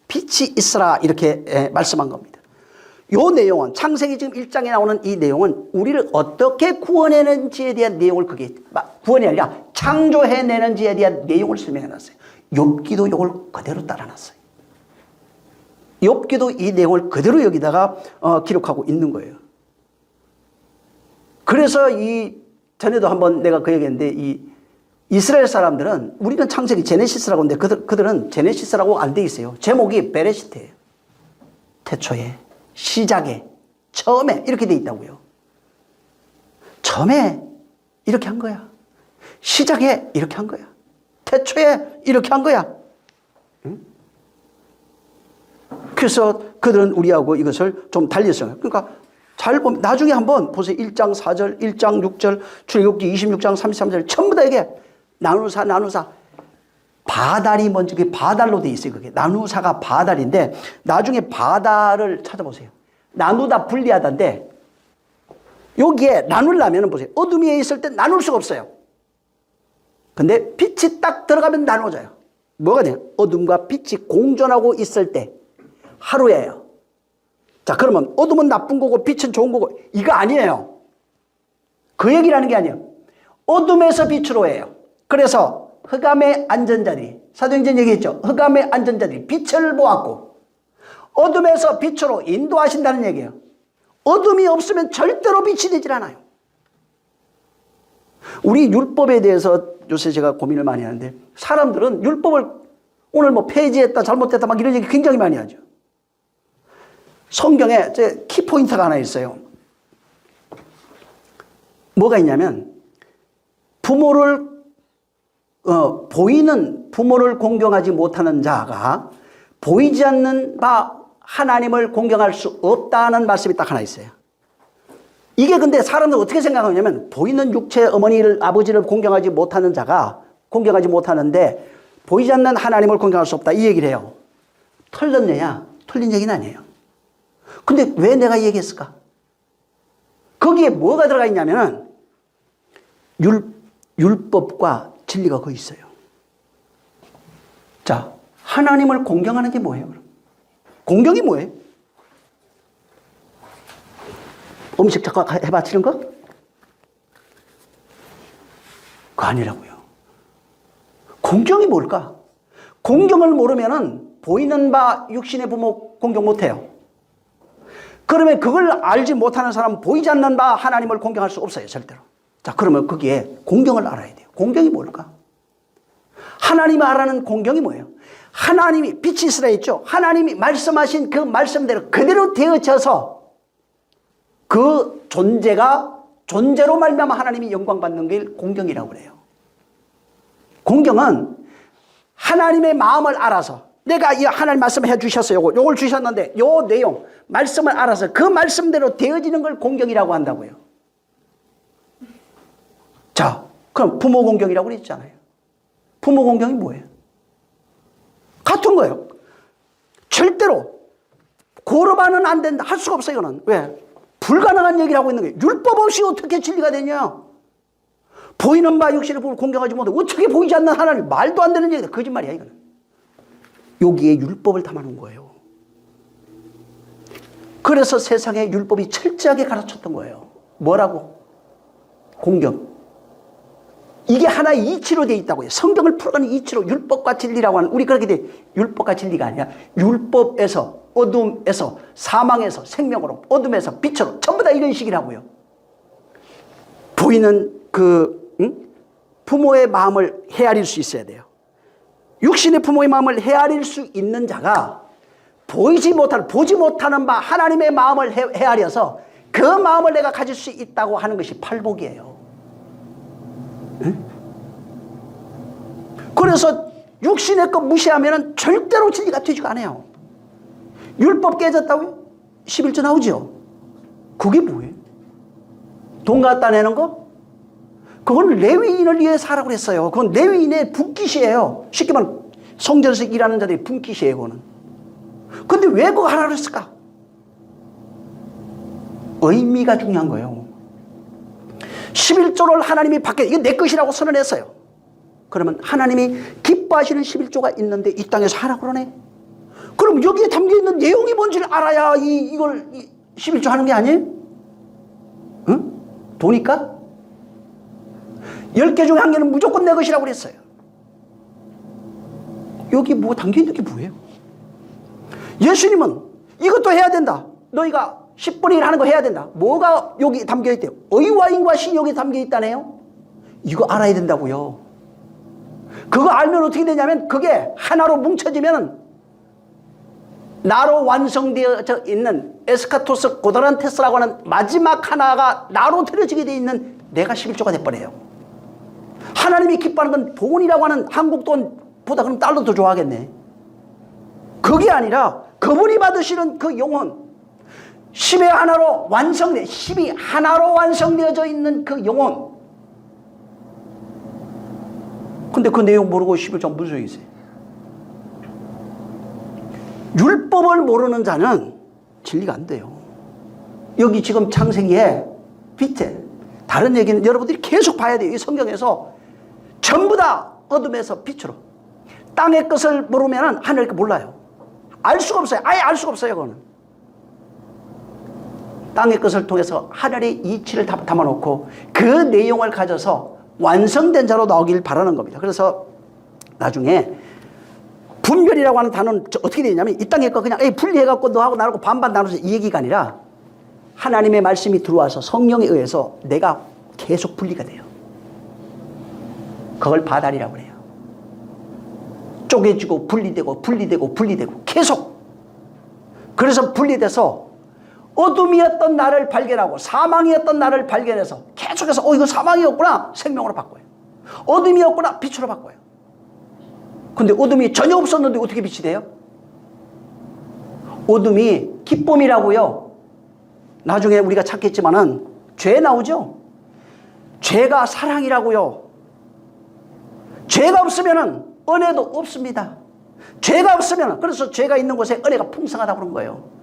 Speaker 1: 빛이 있어라 이렇게 말씀한 겁니다. 이 내용은 창세기 지금 1장에 나오는 이 내용은 우리를 어떻게 구원해내는지에 대한 내용을 그게 구원이 아니라 창조해내는지에 대한 내용을 설명해놨어요. 욥기도 이걸 그대로 따라놨어요. 욥기도 이 내용을 그대로 여기다가 기록하고 있는 거예요. 그래서 전에도 한번 내가 그 얘기했는데 이 이스라엘 사람들은 우리는 창세기 제네시스라고 하는데 그들은 제네시스라고 안 돼 있어요. 제목이 베레시트예요. 태초에, 시작에, 처음에 이렇게 돼 있다고요. 처음에 이렇게 한 거야. 시작에 이렇게 한 거야. 태초에 이렇게 한 거야. 응? 그래서 그들은 우리하고 이것을 좀 달렸어요. 그러니까 잘 보면 나중에 한번 보세요. 1장 4절, 1장 6절, 출애굽기 26장 33절 전부 다 이게 나누사 바달이 먼저, 그게 바달로 돼 있어요. 그게 나누사가 바달인데, 나중에 바달을 찾아보세요. 나누다 분리하다인데, 여기에 나누려면 보세요. 어둠이 있을 때 나눌 수가 없어요. 근데 빛이 딱 들어가면 나눠져요. 뭐가 돼요? 어둠과 빛이 공존하고 있을 때 하루예요. 자, 그러면 어둠은 나쁜 거고 빛은 좋은 거고, 이거 아니에요. 그 얘기라는 게 아니에요. 어둠에서 빛으로 해요. 그래서 흑암의 안전자들이, 사도행전 얘기했죠. 흑암의 안전자들이 빛을 보았고 어둠에서 빛으로 인도하신다는 얘기예요. 어둠이 없으면 절대로 빛이 되질 않아요. 우리 율법에 대해서 요새 제가 고민을 많이 하는데, 사람들은 율법을 오늘 뭐 폐지했다 잘못했다 막 이런 얘기 굉장히 많이 하죠. 성경에 제 키포인트가 하나 있어요. 뭐가 있냐면, 부모를 보이는 부모를 공경하지 못하는 자가 보이지 않는 바 하나님을 공경할 수 없다는 말씀이 딱 하나 있어요. 이게 근데 사람들 어떻게 생각하냐면, 보이는 육체의 어머니를, 아버지를 공경하지 못하는 자가 공경하지 못하는데 보이지 않는 하나님을 공경할 수 없다, 이 얘기를 해요. 틀렸느냐? 틀린 얘기는 아니에요. 근데 왜 내가 이 얘기했을까? 거기에 뭐가 들어가 있냐면은 율법과 진리가 거기 있어요. 자, 하나님을 공경하는 게 뭐예요, 그럼? 공경이 뭐예요? 음식 작가 해바치는 거? 그거 아니라고요. 공경이 뭘까? 공경을 모르면은 보이는 바 육신의 부모 공경 못해요. 그러면 그걸 알지 못하는 사람은 보이지 않는 바 하나님을 공경할 수 없어요, 절대로. 자, 그러면 거기에 공경을 알아야 돼요. 공경이 뭘까? 하나님을 알아는 공경이 뭐예요? 하나님이, 빛이 있으라 했죠. 하나님이 말씀하신 그 말씀대로 그대로 되어져서 그 존재가, 존재로 말미암아 하나님이 영광 받는 게 공경이라고 그래요. 공경은 하나님의 마음을 알아서, 내가 이 하나님 말씀을 해주셨어요. 요걸 주셨는데 요 내용, 말씀을 알아서 그 말씀대로 되어지는 걸 공경이라고 한다고요. 자, 그럼 부모 공경이라고 그랬잖아요. 부모 공경이 뭐예요? 같은 거예요. 절대로 고르바는 안 된다, 할 수가 없어요. 이거는 왜? 불가능한 얘기를 하고 있는 거예요. 율법 없이 어떻게 진리가 되냐? 보이는 바 육신을 보고 공경하지 못해 어떻게 보이지 않는 하나님, 말도 안 되는 얘기다. 거짓말이야 이거는. 여기에 율법을 담아놓은 거예요. 그래서 세상에 율법이 철저하게 가르쳤던 거예요. 뭐라고? 공경. 이게 하나의 이치로 되어 있다고요. 성경을 풀어가는 이치로, 율법과 진리라고 하는, 우리 그렇게 돼. 율법과 진리가 아니라 율법에서, 어둠에서, 사망에서 생명으로, 어둠에서 빛으로, 전부 다 이런 식이라고요. 보이는 부모의 마음을 헤아릴 수 있어야 돼요. 육신의 부모의 마음을 헤아릴 수 있는 자가 보지 못하는 바 하나님의 마음을 헤아려서 그 마음을 내가 가질 수 있다고 하는 것이 팔복이에요. 응? 그래서 육신의 것 무시하면 절대로 진리가 되지가 않아요. 율법 깨졌다고요? 11조 나오죠? 그게 뭐예요? 돈 갖다 내는 거? 그건 레위인을 위해서 하라고 그랬어요. 그건 레위인의 분깃이에요. 쉽게 말하면 성전에서 일하는 자들의 분깃이에요, 그거는. 근데 왜 그거 하라고 했을까? 의미가 중요한 거예요. 11조를 하나님이 이게 내 것이라고 선언했어요. 그러면 하나님이 기뻐하시는 11조가 있는데 이 땅에서 하라고 그러네? 그럼 여기에 담겨있는 내용이 뭔지를 알아야 이걸 11조 하는 게 아니에요? 응? 도니까? 10개 중에 한 개는 무조건 내 것이라고 그랬어요. 여기 뭐 담겨있는 게 뭐예요? 예수님은 이것도 해야 된다. 너희가 10분의 1 하는 거 해야 된다. 뭐가 여기 담겨있대요? 의와 인과 신이 여기 담겨있다네요. 이거 알아야 된다고요. 그거 알면 어떻게 되냐면 그게 하나로 뭉쳐지면 나로 완성되어져 있는 에스카토스 고도란테스라고 하는 마지막 하나가 나로 들여지게 되어 있는 내가 11조가 돼버려요. 하나님이 기뻐하는 건 돈이라고 하는 한국 돈보다 그럼 달러 더 좋아하겠네. 그게 아니라 그분이 받으시는 그 영혼, 10이 하나로 완성되어져 있는 그 영혼, 근데 그 내용 모르고 11장 무슨 소용이 있어요? 율법을 모르는 자는 진리가 안 돼요. 여기 지금 창세기에 빛에 다른 얘기는 여러분들이 계속 봐야 돼요. 이 성경에서 전부 다 어둠에서 빛으로. 땅의 것을 모르면 하늘의 것 몰라요. 알 수가 없어요. 아예 알 수가 없어요. 그거는. 땅의 것을 통해서 하늘의 이치를 담아놓고 그 내용을 가져서 완성된 자로 나오길 바라는 겁니다. 그래서 나중에 분별이라고 하는 단어는 어떻게 되냐면 이 땅의 거 그냥 분리해갖고 너하고 나하고 반반 나눠서 이 얘기가 아니라 하나님의 말씀이 들어와서 성령에 의해서 내가 계속 분리가 돼요. 그걸 바달이라고 해요. 쪼개지고 분리되고 분리되고 분리되고 계속. 그래서 분리돼서 어둠이었던 나를 발견하고 사망이었던 나를 발견해서 계속해서 이거 사망이었구나 생명으로 바꿔요. 어둠이었구나 빛으로 바꿔요. 근데 어둠이 전혀 없었는데 어떻게 빛이 돼요? 어둠이 기쁨이라고요. 나중에 우리가 찾겠지만은 죄 나오죠. 죄가 사랑이라고요. 죄가 없으면은 은혜도 없습니다. 죄가 없으면은 그래서 죄가 있는 곳에 은혜가 풍성하다고 그런 거예요.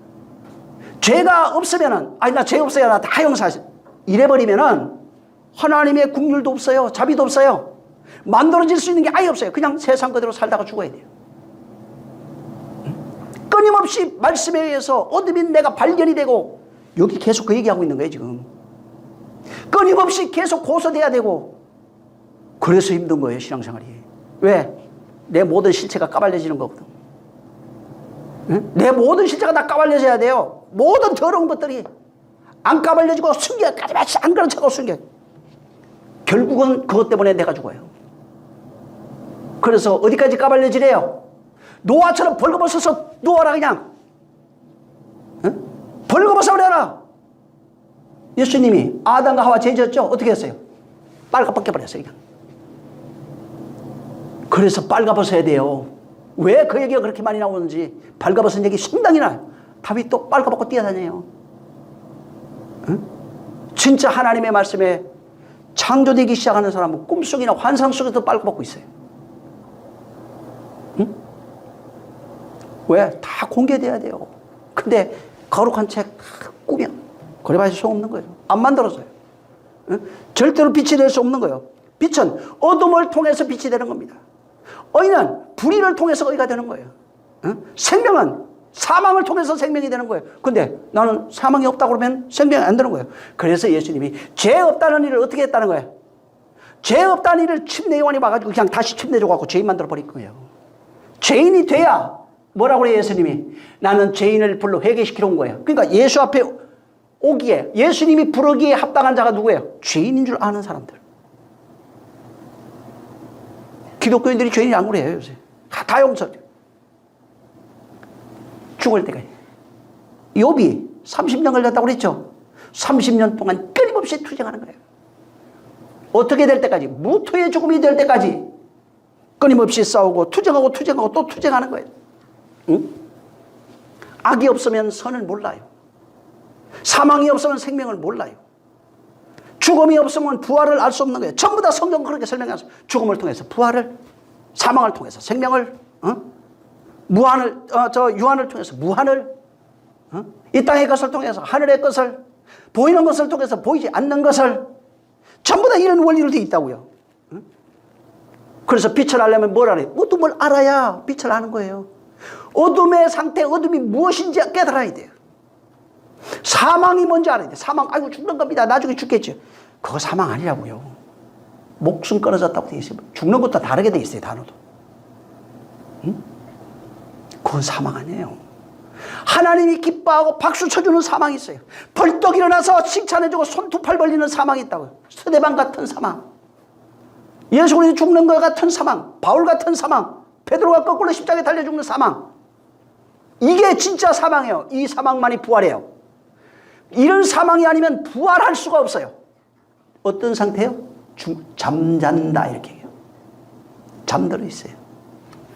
Speaker 1: 죄가 없으면은 나 죄 없어요. 나 다 용서하시. 이래버리면은 하나님의 국률도 없어요. 자비도 없어요. 만들어질 수 있는 게 아예 없어요. 그냥 세상 그대로 살다가 죽어야 돼요. 끊임없이 말씀에 의해서 어둠인 내가 발견이 되고 여기 계속 그 얘기하고 있는 거예요 지금. 끊임없이 계속 고소돼야 되고 그래서 힘든 거예요 신앙생활이. 왜? 내 모든 실체가 까발려지는 거거든. 내 모든 실체가 다 까발려져야 돼요. 모든 더러운 것들이 안 까발려지고 숨겨까지 마치 안 그런 척하고 숨겨. 결국은 그것 때문에 내가 죽어요. 그래서 어디까지 까발려지래요? 노아처럼 벌거벗어서 누워라 그냥. 벌거벗어 버려라. 예수님이 아담과 하와 죄 지었죠? 어떻게 했어요? 빨가벗겨 버렸어요 그냥. 그래서 빨가벗어야 돼요. 왜 그 얘기가 그렇게 많이 나오는지 빨가벗은 얘기 상당히 나요. 다윗도 빨가벗고 뛰어다녀요. 진짜 하나님의 말씀에 창조되기 시작하는 사람은 꿈속이나 환상 속에서 빨가벗고 있어요. 왜? 다 공개돼야 돼요. 근데 거룩한 책 꾸면 그래봐야 소용없는 거예요. 안 만들어져요. 절대로 빛이 될 수 없는 거예요. 빛은 어둠을 통해서 빛이 되는 겁니다. 의는 불의를 통해서 의가 되는 거예요. 생명은 사망을 통해서 생명이 되는 거예요. 근데 나는 사망이 없다고 그러면 생명이 안 되는 거예요. 그래서 예수님이 죄 없다는 일을 어떻게 했다는 거예요? 죄 없다는 일을 침례 요한이 와가지고 그냥 다시 침례 줘갖고 죄인 만들어 버릴 거예요. 죄인이 돼야 뭐라고 그래요 예수님이? 나는 죄인을 불러 회개시키러 온 거예요. 그러니까 예수 앞에 오기에 예수님이 부르기에 합당한 자가 누구예요? 죄인인 줄 아는 사람들. 기독교인들이 죄인이 안 그래요 요새. 다 용서돼요. 죽을 때까지. 욥이 30년 걸렸다고 그랬죠. 30년 동안 끊임없이 투쟁하는 거예요. 어떻게 될 때까지? 무토의 죽음이 될 때까지 끊임없이 싸우고 투쟁하고 투쟁하고 또 투쟁하는 거예요. 응? 악이 없으면 선을 몰라요. 사망이 없으면 생명을 몰라요. 죽음이 없으면 부활을 알 수 없는 거예요. 전부 다 성경은 그렇게 설명해서 죽음을 통해서 부활을, 사망을 통해서 생명을, 무한을, 유한을 통해서 무한을, 이 땅의 것을 통해서 하늘의 것을, 보이는 것을 통해서 보이지 않는 것을, 전부 다 이런 원리로 되어 있다고요. 그래서 빛을 알려면 뭘 알아요? 어둠을 알아야 빛을 아는 거예요. 어둠의 상태, 어둠이 무엇인지 깨달아야 돼요. 사망이 뭔지 알아야 돼요. 사망, 아이고 죽는 겁니다. 나중에 죽겠죠. 그거 사망 아니라고요. 목숨 끊어졌다고 되어 있어요. 죽는 것도 다르게 되어 있어요. 단어도. 그건 사망 아니에요. 하나님이 기뻐하고 박수 쳐주는 사망이 있어요. 벌떡 일어나서 칭찬해주고 손 두 팔 벌리는 사망이 있다고요. 스데반 같은 사망, 예수 그리스도 죽는 것 같은 사망, 바울 같은 사망, 베드로가 거꾸로 십자가에 달려 죽는 사망. 이게 진짜 사망이에요. 이 사망만이 부활이에요. 이런 사망이 아니면 부활할 수가 없어요. 어떤 상태예요? 잠잔다 이렇게 해요. 잠들어 있어요.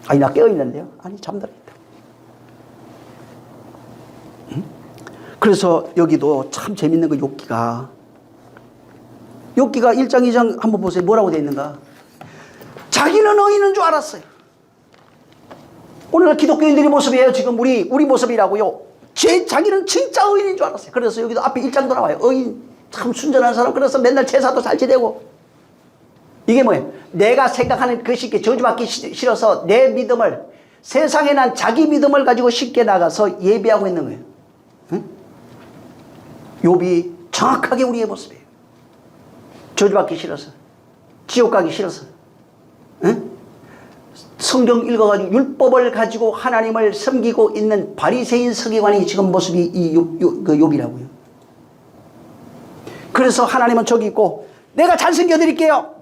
Speaker 1: 아니 나 깨어 있는데요. 아니 잠들어 있다. 그래서 여기도 참 재밌는 거 욥기가 1장 2장 한번 보세요. 뭐라고 되어 있는가? 자기는 의인인 줄 알았어요. 오늘 기독교인들의 모습이에요. 지금 우리 모습이라고요. 자기는 진짜 의인인 줄 알았어요. 그래서 여기도 앞에 1장도 나와요. 의인, 참 순전한 사람. 그래서 맨날 제사도 잘 지내고. 이게 뭐예요? 내가 생각하는 그 쉽게 저주받기 싫어서 내 믿음을, 세상에 난 자기 믿음을 가지고 쉽게 나가서 예배하고 있는 거예요. 응? 욥이 정확하게 우리의 모습이에요. 저주받기 싫어서, 지옥 가기 싫어서, 응? 성경 읽어가지고 율법을 가지고 하나님을 섬기고 있는 바리새인 서기관이 지금 모습이 이 욥이라고요. 그래서 하나님은 저기 있고, 내가 잘생겨 드릴게요.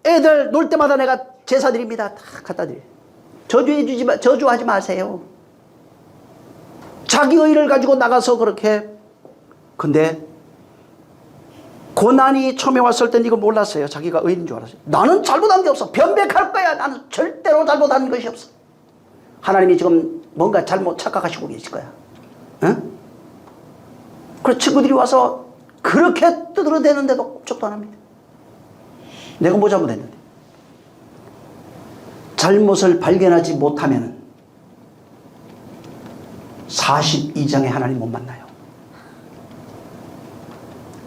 Speaker 1: 애들 놀 때마다 내가 제사 드립니다. 다 갖다 드려요. 저주하지 마세요. 자기 의를 가지고 나가서 그렇게. 근데 고난이 처음에 왔을 땐 이걸 몰랐어요. 자기가 의인인 줄 알았어요. 나는 잘못한 게 없어. 변백할 거야. 나는 절대로 잘못한 것이 없어. 하나님이 지금 뭔가 잘못 착각하시고 계실 거야. 응? 그래서 친구들이 와서 그렇게 두드러대는데도 꼼짝도 안 합니다. 내가 뭐 잘못했는데. 잘못을 발견하지 못하면 42장에 하나님 못 만나요.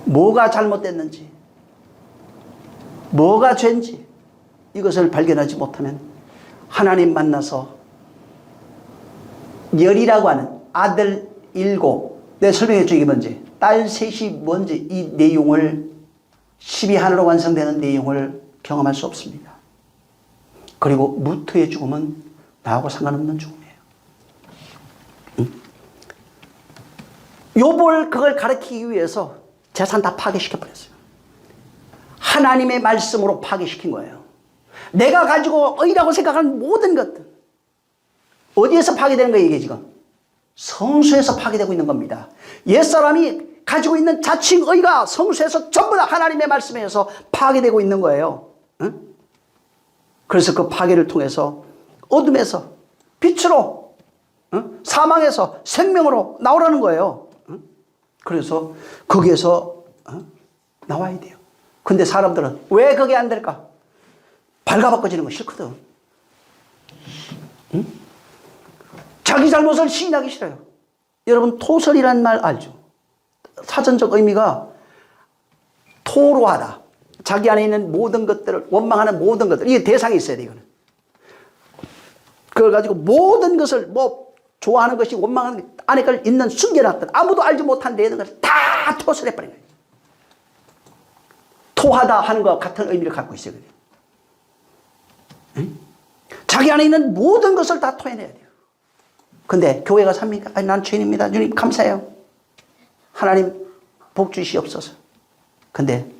Speaker 1: 뭐가 잘못됐는지, 뭐가 죄인지 이것을 발견하지 못하면 하나님 만나서 열이라고 하는 아들 7, 내가 설명해 줘. 이게 뭔지, 딸 셋이 뭔지, 이 내용을 12하나로 완성되는 내용을 경험할 수 없습니다. 그리고 무토의 죽음은 나하고 상관없는 죽음이에요. 욥을 그걸 가르치기 위해서 재산 다 파괴시켜버렸어요. 하나님의 말씀으로 파괴시킨 거예요. 내가 가지고 의라고 생각하는 모든 것들. 어디에서 파괴되는 거예요, 이게 지금? 성수에서 파괴되고 있는 겁니다. 옛사람이 가지고 있는 자칭 의가 성수에서 전부 다 하나님의 말씀에 의해서 파괴되고 있는 거예요. 응? 그래서 그 파괴를 통해서 어둠에서 빛으로, 응? 사망에서 생명으로 나오라는 거예요. 응? 그래서 거기에서 나와야 돼요. 근데 사람들은 왜 그게 안 될까? 발가벗겨지는 거 싫거든. 응? 자기 잘못을 시인하기 싫어요. 여러분, 토설이라는 말 알죠? 사전적 의미가 토로하다. 자기 안에 있는 모든 것들을, 원망하는 모든 것들. 이게 대상이 있어야 돼, 이거는. 그걸 가지고 모든 것을, 뭐, 좋아하는 것이, 원망하는 것, 안에 걸 있는 숨겨놨던, 아무도 알지 못한 내 있는 것을 다 토설해버린 거예요. 토하다 하는 것과 같은 의미를 갖고 있어요. 응? 자기 안에 있는 모든 것을 다 토해내야 돼요. 근데 교회가 삽니까? 아니, 난 죄인입니다. 주님, 감사해요. 하나님, 복 주시옵소서. 근데,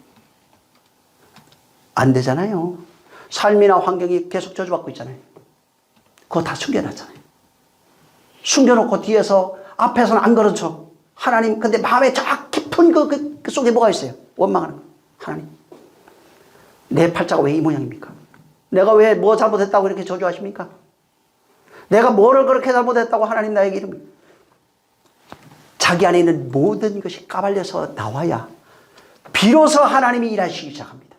Speaker 1: 안 되잖아요. 삶이나 환경이 계속 저주받고 있잖아요. 그거 다 숨겨놨잖아요. 숨겨놓고 뒤에서, 앞에서는 안 그렇죠. 하나님, 근데 마음에 저 깊은 그 속에 뭐가 있어요? 원망하는 거. 하나님, 내 팔자가 왜 이 모양입니까? 내가 왜 뭐 잘못했다고 이렇게 저주하십니까? 내가 뭐를 그렇게 잘못했다고 하나님 나에게 이릅니까? 자기 안에 있는 모든 것이 까발려서 나와야 비로소 하나님이 일하시기 시작합니다.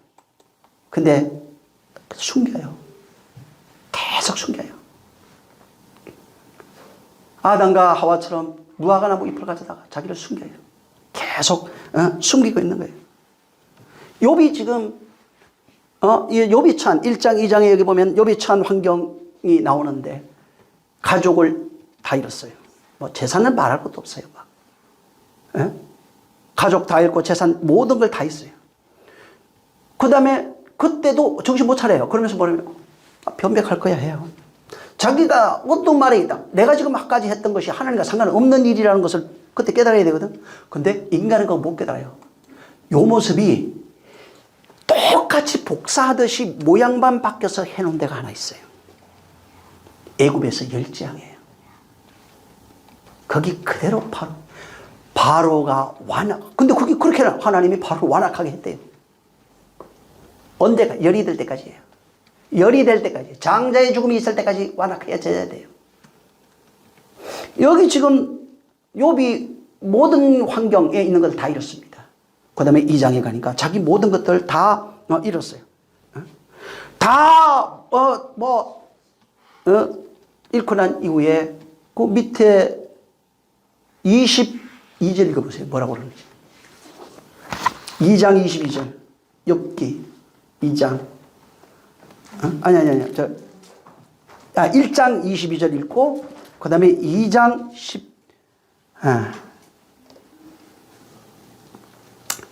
Speaker 1: 근데 숨겨요. 계속 숨겨요. 아담과 하와처럼 무화과 나무 잎을 가져다가 자기를 숨겨요. 계속 숨기고 있는 거예요. 욥이 지금 욥이 처한 1장 2장에 여기 보면 욥이 처한 환경이 나오는데 가족을 다 잃었어요. 뭐 재산은 말할 것도 없어요. 막. 예? 가족 다 잃고 재산 모든 걸 다 있어요. 그 다음에 그때도 정신 못 차려요. 그러면서 뭐냐면 변백할 거야 해요. 자기가 어떤 말에 있다. 내가 지금 아까지 했던 것이 하나님과 상관없는 일이라는 것을 그때 깨달아야 되거든. 근데 인간은 그거 못 깨달아요. 요 모습이 똑같이 복사하듯이 모양만 바뀌어서 해놓은 데가 하나 있어요. 애굽에서 10재앙이에요. 거기 그대로 바로가 근데 그게 그렇게 하나님이 바로 완악하게 했대요. 언제가? 열이 될 때까지예요. 열이 될 때까지, 장자의 죽음이 있을 때까지 완악해져야 돼요. 여기 지금 욥이 모든 환경에 있는 걸 다 잃었습니다. 그 다음에 2장에 가니까 자기 모든 것들 다 잃었어요. 다 읽고 난 이후에 그 밑에 22절 읽어보세요. 뭐라고 그러는지. 2장 22절. 욥기 2장. 아니. 1장 22절 읽고 그 다음에 2장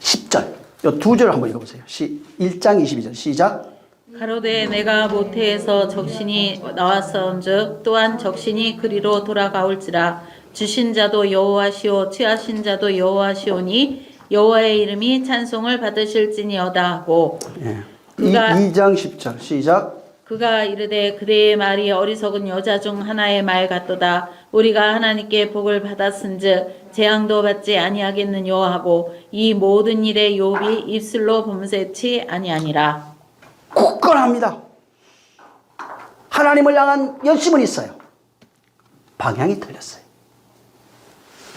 Speaker 1: 10절. 이 두 절 한번 읽어보세요. 1장 22절 시작.
Speaker 2: 가로되 내가 모태에서 적신이 나왔은즉 또한 적신이 그리로 돌아가올지라. 주신 자도 여호와시오 취하신 자도 여호와시오니 여호와의 이름이 찬송을 받으실지니어다 하고.
Speaker 1: 예.
Speaker 2: 그가
Speaker 1: 2장 10절 시작.
Speaker 2: 그가 이르되 그대의 말이 어리석은 여자 중 하나의 말 같도다. 우리가 하나님께 복을 받았은즉 재앙도 받지 아니하겠느뇨 하고 이 모든 일에 욥이 입술로 범죄치 아니하니라.
Speaker 1: 굳건합니다. 하나님을 향한 열심은 있어요. 방향이 틀렸어요.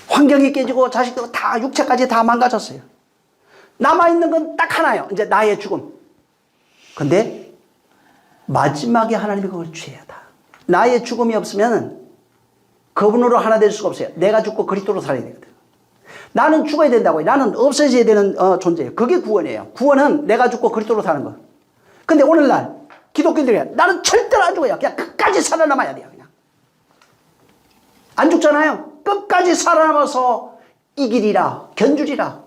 Speaker 1: 환경이 깨지고 자식도 다 육체까지 다 망가졌어요. 남아있는 건 딱 하나예요. 이제 나의 죽음. 근데 마지막에 하나님이 그걸 취해야다. 나의 죽음이 없으면 그분으로 하나 될 수가 없어요. 내가 죽고 그리스도로 살아야 되거든. 나는 죽어야 된다고요. 나는 없어져야 되는 존재예요. 그게 구원이에요. 구원은 내가 죽고 그리스도로 사는 거. 근데 오늘날 기독교인들이 나는 절대로 안 죽어요. 그냥 끝까지 살아남아야 돼요. 그냥. 안 죽잖아요. 끝까지 살아남아서 이기리라, 견주리라.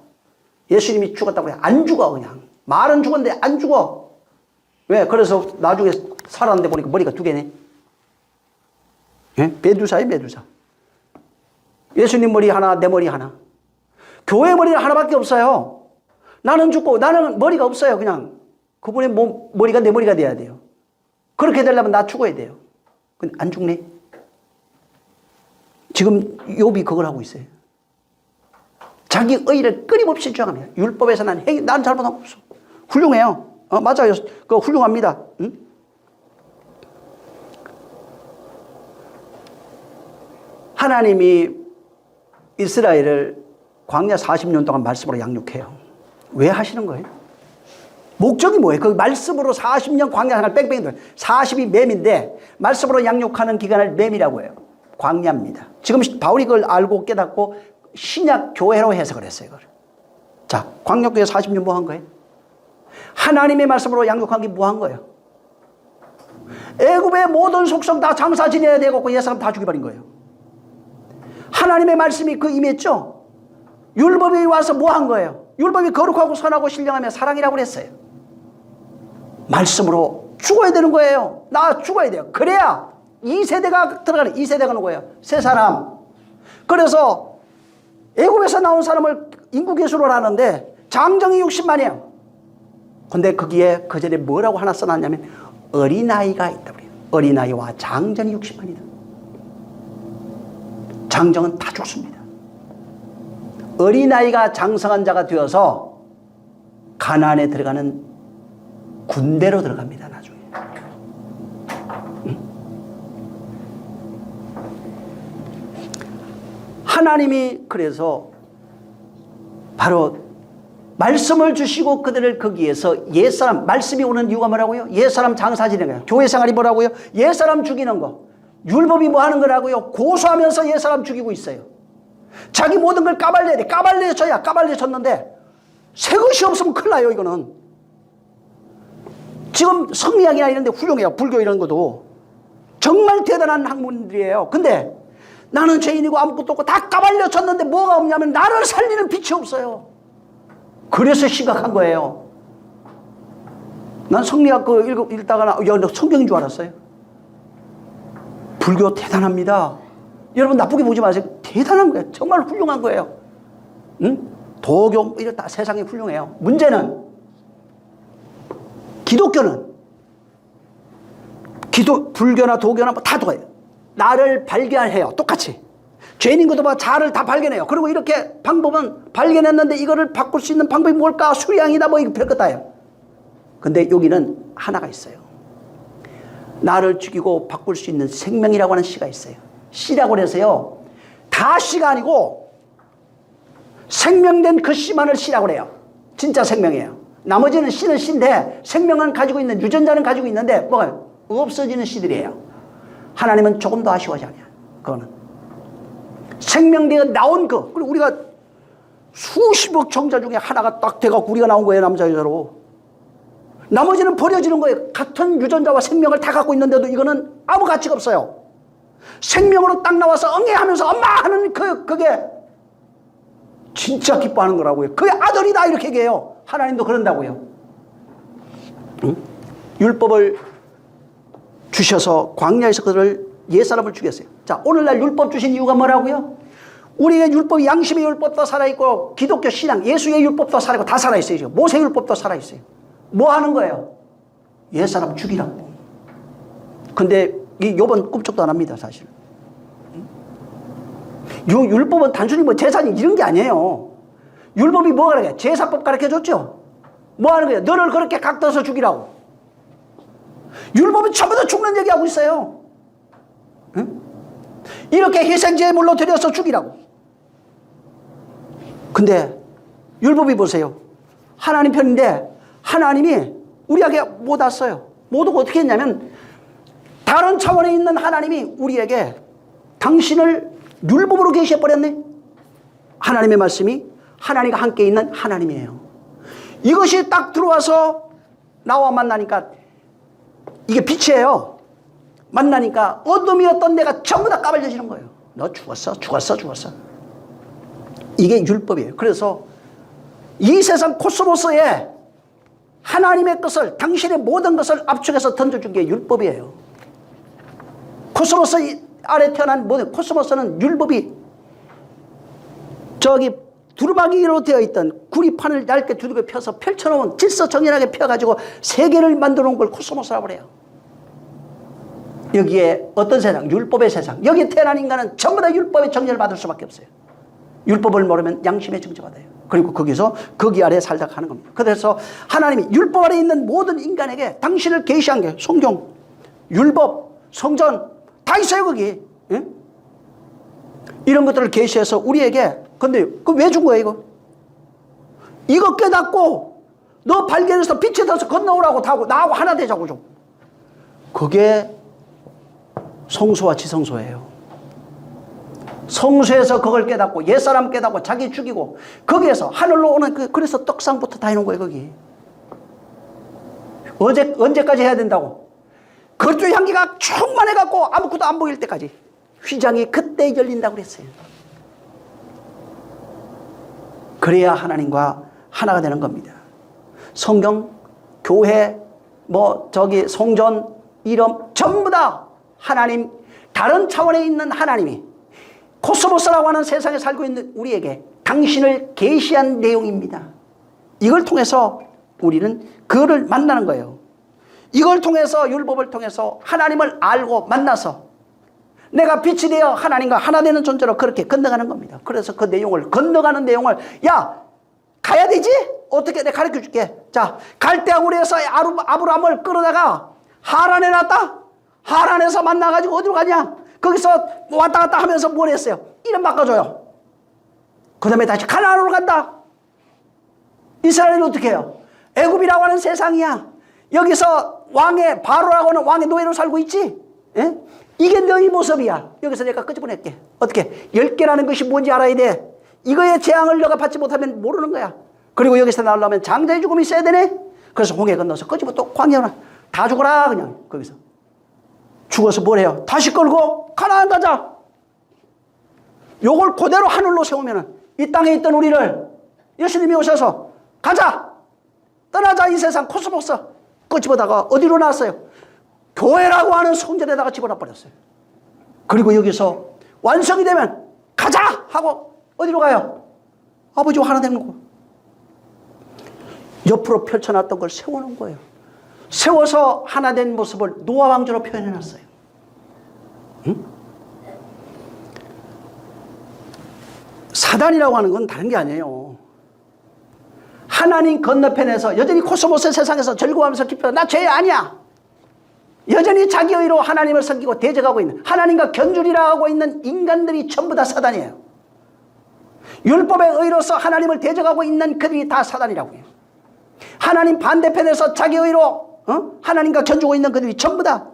Speaker 1: 예수님이 죽었다고 해요. 안 죽어 그냥. 말은 죽었는데 안 죽어. 왜? 그래서 나중에 살았는데 보니까 머리가 두 개네. 예? 메두사예요, 메두사. 예수님 머리 하나, 내 머리 하나. 교회 머리는 하나밖에 없어요. 나는 죽고 나는 머리가 없어요. 그냥 그분의 머리가 내 머리가 돼야 돼요. 그렇게 되려면 나 죽어야 돼요. 근데 안 죽네. 지금 욥이 그걸 하고 있어요. 자기 의의를 끊임없이 주장합니다. 율법에서 난 잘못한 거 없어. 훌륭해요. 맞아요. 그거 훌륭합니다. 응? 하나님이 이스라엘을 광야 40년 동안 말씀으로 양육해요. 왜 하시는 거예요? 목적이 뭐예요? 그 말씀으로 40년 광야 생활 뺑뺑이 돌 40이 맴인데 말씀으로 양육하는 기간을 맴이라고 해요. 광야입니다. 지금 바울이 그걸 알고 깨닫고 신약 교회로 해석을 했어요. 그걸. 자, 광야교회 40년 뭐 한 거예요? 하나님의 말씀으로 양육한 게 뭐 한 거예요? 애굽의 모든 속성 다 장사 지내야 되고 그 옛사람 다 죽여버린 거예요. 하나님의 말씀이 그 임했죠? 율법이 와서 뭐 한 거예요? 율법이 거룩하고 선하고 신령하며 사랑이라고 그랬어요. 말씀으로 죽어야 되는 거예요. 나 죽어야 돼요. 그래야 이 세대가 들어가는, 이 세대가 누구예요? 새 사람. 그래서 애굽에서 나온 사람을 인구계수로 하는데 장정이 60만이에요. 근데 거기에 그 전에 뭐라고 하나 써놨냐면 어린아이가 있다고 그래요. 어린아이와 장정이 60만이다. 장정은 다 죽습니다. 어린아이가 장성한 자가 되어서 가나안에 들어가는 군대로 들어갑니다. 나중에. 하나님이 그래서 바로 말씀을 주시고 그들을 거기에서 옛사람, 말씀이 오는 이유가 뭐라고요? 옛사람 장사 지내는 거예요. 교회 생활이 뭐라고요? 옛사람 죽이는 거. 율법이 뭐 하는 거라고요? 고소하면서 옛사람 죽이고 있어요. 자기 모든 걸 까발려야 돼. 까발려줘야 까발려졌는데 새 것이 없으면 큰일 나요. 이거는. 지금 성리학이나 이런 데 훌륭해요. 불교 이런 것도. 정말 대단한 학문들이에요. 근데 나는 죄인이고 아무것도 없고 다 까발려졌는데 뭐가 없냐면 나를 살리는 빛이 없어요. 그래서 심각한 거예요. 난 성리학 읽다가 너 성경인 줄 알았어요. 불교 대단합니다. 여러분 나쁘게 보지 마세요. 대단한 거예요. 정말 훌륭한 거예요. 응? 도교 이런 다 세상이 훌륭해요. 문제는 기독교는 불교나 도교나 뭐 다 똑같아요. 나를 발견해요. 똑같이. 죄인인 것도 봐. 자를 다 발견해요. 그리고 이렇게 방법은 발견했는데 이거를 바꿀 수 있는 방법이 뭘까? 수양이다 뭐 이거 별것 다예요. 근데 여기는 하나가 있어요. 나를 죽이고 바꿀 수 있는 생명이라고 하는 씨가 있어요. 씨라고 해서요. 다 씨가 아니고 생명된 그 씨만을 씨라고 해요. 진짜 생명이에요. 나머지는 씨는 씨인데 생명은 가지고 있는 유전자는 가지고 있는데 뭐가 없어지는 씨들이에요. 하나님은 조금 더 아쉬워하지 않아요. 그거는 생명되어 나온 거. 그리고 우리가 수십억 정자 중에 하나가 딱 돼갖고 우리가 나온 거예요. 남자 여자로. 나머지는 버려지는 거예요. 같은 유전자와 생명을 다 갖고 있는데도 이거는 아무 가치가 없어요. 생명으로 딱 나와서 응애하면서 엄마 하는 그게 진짜 기뻐하는 거라고요. 그게 아들이다 이렇게 얘기해요. 하나님도 그런다고요. 응? 율법을 주셔서 광야에서 그들을 옛사람을 죽였어요. 자, 오늘날 율법 주신 이유가 뭐라고요? 우리의 율법이 양심의 율법도 살아있고 기독교 신앙 예수의 율법도 살아있고 다 살아있어요. 지금. 모세 율법도 살아있어요. 뭐 하는 거예요? 옛사람 죽이라고. 근데 이 욥은 꿈쩍도 안 합니다. 사실. 율법은 단순히 뭐 제사니 이런 게 아니에요. 율법이 뭐가 그래? 제사법 가르쳐줬죠. 뭐 하는 거예요? 너를 그렇게 각도서 죽이라고. 율법은 전부 다 죽는 얘기하고 있어요. 응? 이렇게 희생제물로 드려서 죽이라고. 근데 율법이 보세요. 하나님 편인데 하나님이 우리에게 못 왔어요. 못 오고 어떻게 했냐면 다른 차원에 있는 하나님이 우리에게 당신을 율법으로 계시해버렸네. 하나님의 말씀이 하나님과 함께 있는 하나님이에요. 이것이 딱 들어와서 나와 만나니까 이게 빛이에요. 만나니까 어둠이었던 내가 전부 다 까발려지는 거예요. 너 죽었어. 이게 율법이에요. 그래서 이 세상 코스모스에 하나님의 것을 당신의 모든 것을 압축해서 던져준 게 율법이에요. 코스모스 아래 태어난 모든 코스모스는 율법이 저기 두루마기로 되어 있던 구리판을 얇게 두들겨 펴서 펼쳐놓은 질서정연하게 펴가지고 세계를 만들어 놓은 걸 코스모스라고 그래요. 여기에 어떤 세상? 율법의 세상. 여기에 태어난 인간은 전부 다 율법의 정죄를 받을 수밖에 없어요. 율법을 모르면 양심의 정죄받아요. 그리고 거기서 거기 아래 살다가 하는 겁니다. 그래서 하나님이 율법 아래 있는 모든 인간에게 당신을 계시한 게 성경, 율법, 성전 다 있어요 거기. 예? 이런 것들을 계시해서 우리에게. 근데 그 왜 준 거야 이거? 이거 깨닫고 너 발견해서 빛에 닿아서 건너오라고 하고 나하고 하나 되자고 좀. 그게 성소와 지성소예요. 성소에서 그걸 깨닫고 옛사람 깨닫고 자기 죽이고 거기에서 하늘로 오는 그래서 떡상부터 다 해놓은 거예요 거기. 언제까지 해야 된다고? 거주 향기가 충만해갖고 아무것도 안 보일 때까지. 휘장이 그때 열린다고 그랬어요. 그래야 하나님과 하나가 되는 겁니다. 성경, 교회, 성전, 이름 전부 다 하나님, 다른 차원에 있는 하나님이 코스모스라고 하는 세상에 살고 있는 우리에게 당신을 계시한 내용입니다. 이걸 통해서 우리는 그를 만나는 거예요. 이걸 통해서 율법을 통해서 하나님을 알고 만나서 내가 빛이 되어 하나님과 하나 되는 존재로 그렇게 건너가는 겁니다. 그래서 그 내용을 건너가는 내용을 야 가야 되지? 어떻게 내가 가르쳐 줄게. 자, 갈대아우르에서 아브라함을 끌어다가 하란에 놨다. 하란에서 만나가지고 어디로 가냐? 거기서 왔다 갔다 하면서 뭘 했어요? 이름 바꿔줘요. 그 다음에 다시 가나안으로 간다. 이스라엘은 어떻게 해요? 애굽이라고 하는 세상이야. 여기서 왕의 바로라고 하는 왕의 노예로 살고 있지. 예? 이게 너희 모습이야. 여기서 내가 끄집어낼게. 어떻게? 10개라는 것이 뭔지 알아야 돼. 이거의 재앙을 너가 받지 못하면 모르는 거야. 그리고 여기서 나오려면 장자의 죽음이 있어야 되네. 그래서 홍해 건너서 끄집어 또 광야나 다 죽어라 그냥 거기서. 죽어서 뭘 해요? 다시 끌고 가나안 가자. 요걸 그대로 하늘로 세우면은 이 땅에 있던 우리를 예수님이 오셔서 가자. 떠나자 이 세상 코스모스. 끄집어다가 어디로 나왔어요? 교회라고 하는 성전에다가 집어넣어버렸어요. 그리고 여기서 완성이 되면 가자 하고 어디로 가요? 아버지와 하나 되는 거. 옆으로 펼쳐놨던 걸 세워놓은 거예요. 세워서 하나 된 모습을 노아 왕조로 표현해놨어요. 응? 사단이라고 하는 건 다른 게 아니에요. 하나님 건너편에서 여전히 코스모스 세상에서 즐거워하면서 기뻐. 나 죄 아니야. 여전히 자기 의로 하나님을 섬기고 대적하고 있는 하나님과 견줄이라 하고 있는 인간들이 전부 다 사단이에요. 율법의 의로서 하나님을 대적하고 있는 그들이 다 사단이라고 해요. 하나님 반대편에서 자기 의로 하나님과 견주고 있는 그들이 전부 다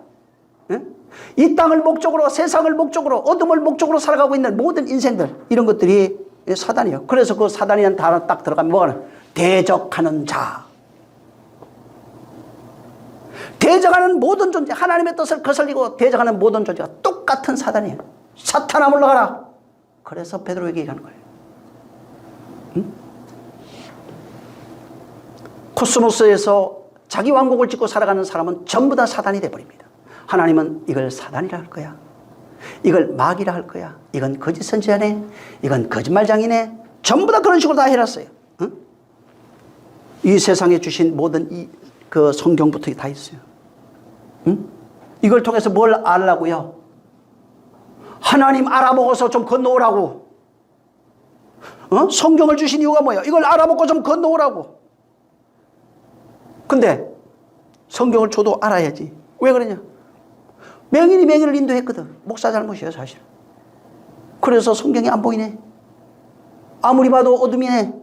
Speaker 1: 이 땅을 목적으로, 세상을 목적으로, 어둠을 목적으로 살아가고 있는 모든 인생들, 이런 것들이 사단이에요. 그래서 그 사단이라는 단어 딱 들어가면 뭐가 나요? 대적하는 자. 대적하는 모든 존재, 하나님의 뜻을 거슬리고 대적하는 모든 존재가 똑같은 사단이에요. 사탄아 물러가라. 그래서 베드로에게 얘기하는 거예요. 코스모스에서 자기 왕국을 짓고 살아가는 사람은 전부 다 사단이 돼버립니다. 하나님은 이걸 사단이라 할 거야. 이걸 마귀라 할 거야. 이건 거짓 선지자네. 이건 거짓말장이네. 전부 다 그런 식으로 다 해놨어요. 이 세상에 주신 모든 그 성경부터 다 있어요. 이걸 통해서 뭘 알라고요? 하나님 알아보고서 좀 건너오라고. 성경을 주신 이유가 뭐예요? 이걸 알아보고 좀 건너오라고. 근데 성경을 줘도 알아야지. 왜 그러냐? 맹인이 맹인을 인도했거든. 목사 잘못이에요, 사실. 그래서 성경이 안 보이네. 아무리 봐도 어둠이네.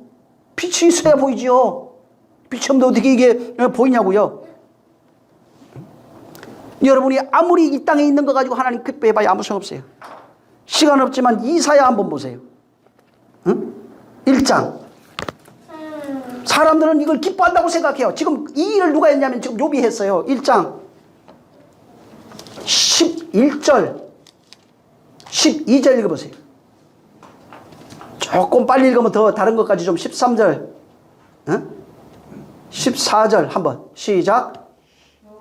Speaker 1: 빛이 있어야 보이지요. 빛이 없는데 어떻게 이게 보이냐고요. 여러분이 아무리 이 땅에 있는 거 가지고 하나님 기뻐해봐야 아무 소용 없어요. 시간 없지만 이사야 한번 보세요. 1장. 사람들은 이걸 기뻐한다고 생각해요. 지금 이 일을 누가 했냐면 지금 욥이 했어요. 1장 11절 12절 읽어보세요. 조금 빨리 읽으면 더 다른 것까지 좀 13절 14절 한번 시작.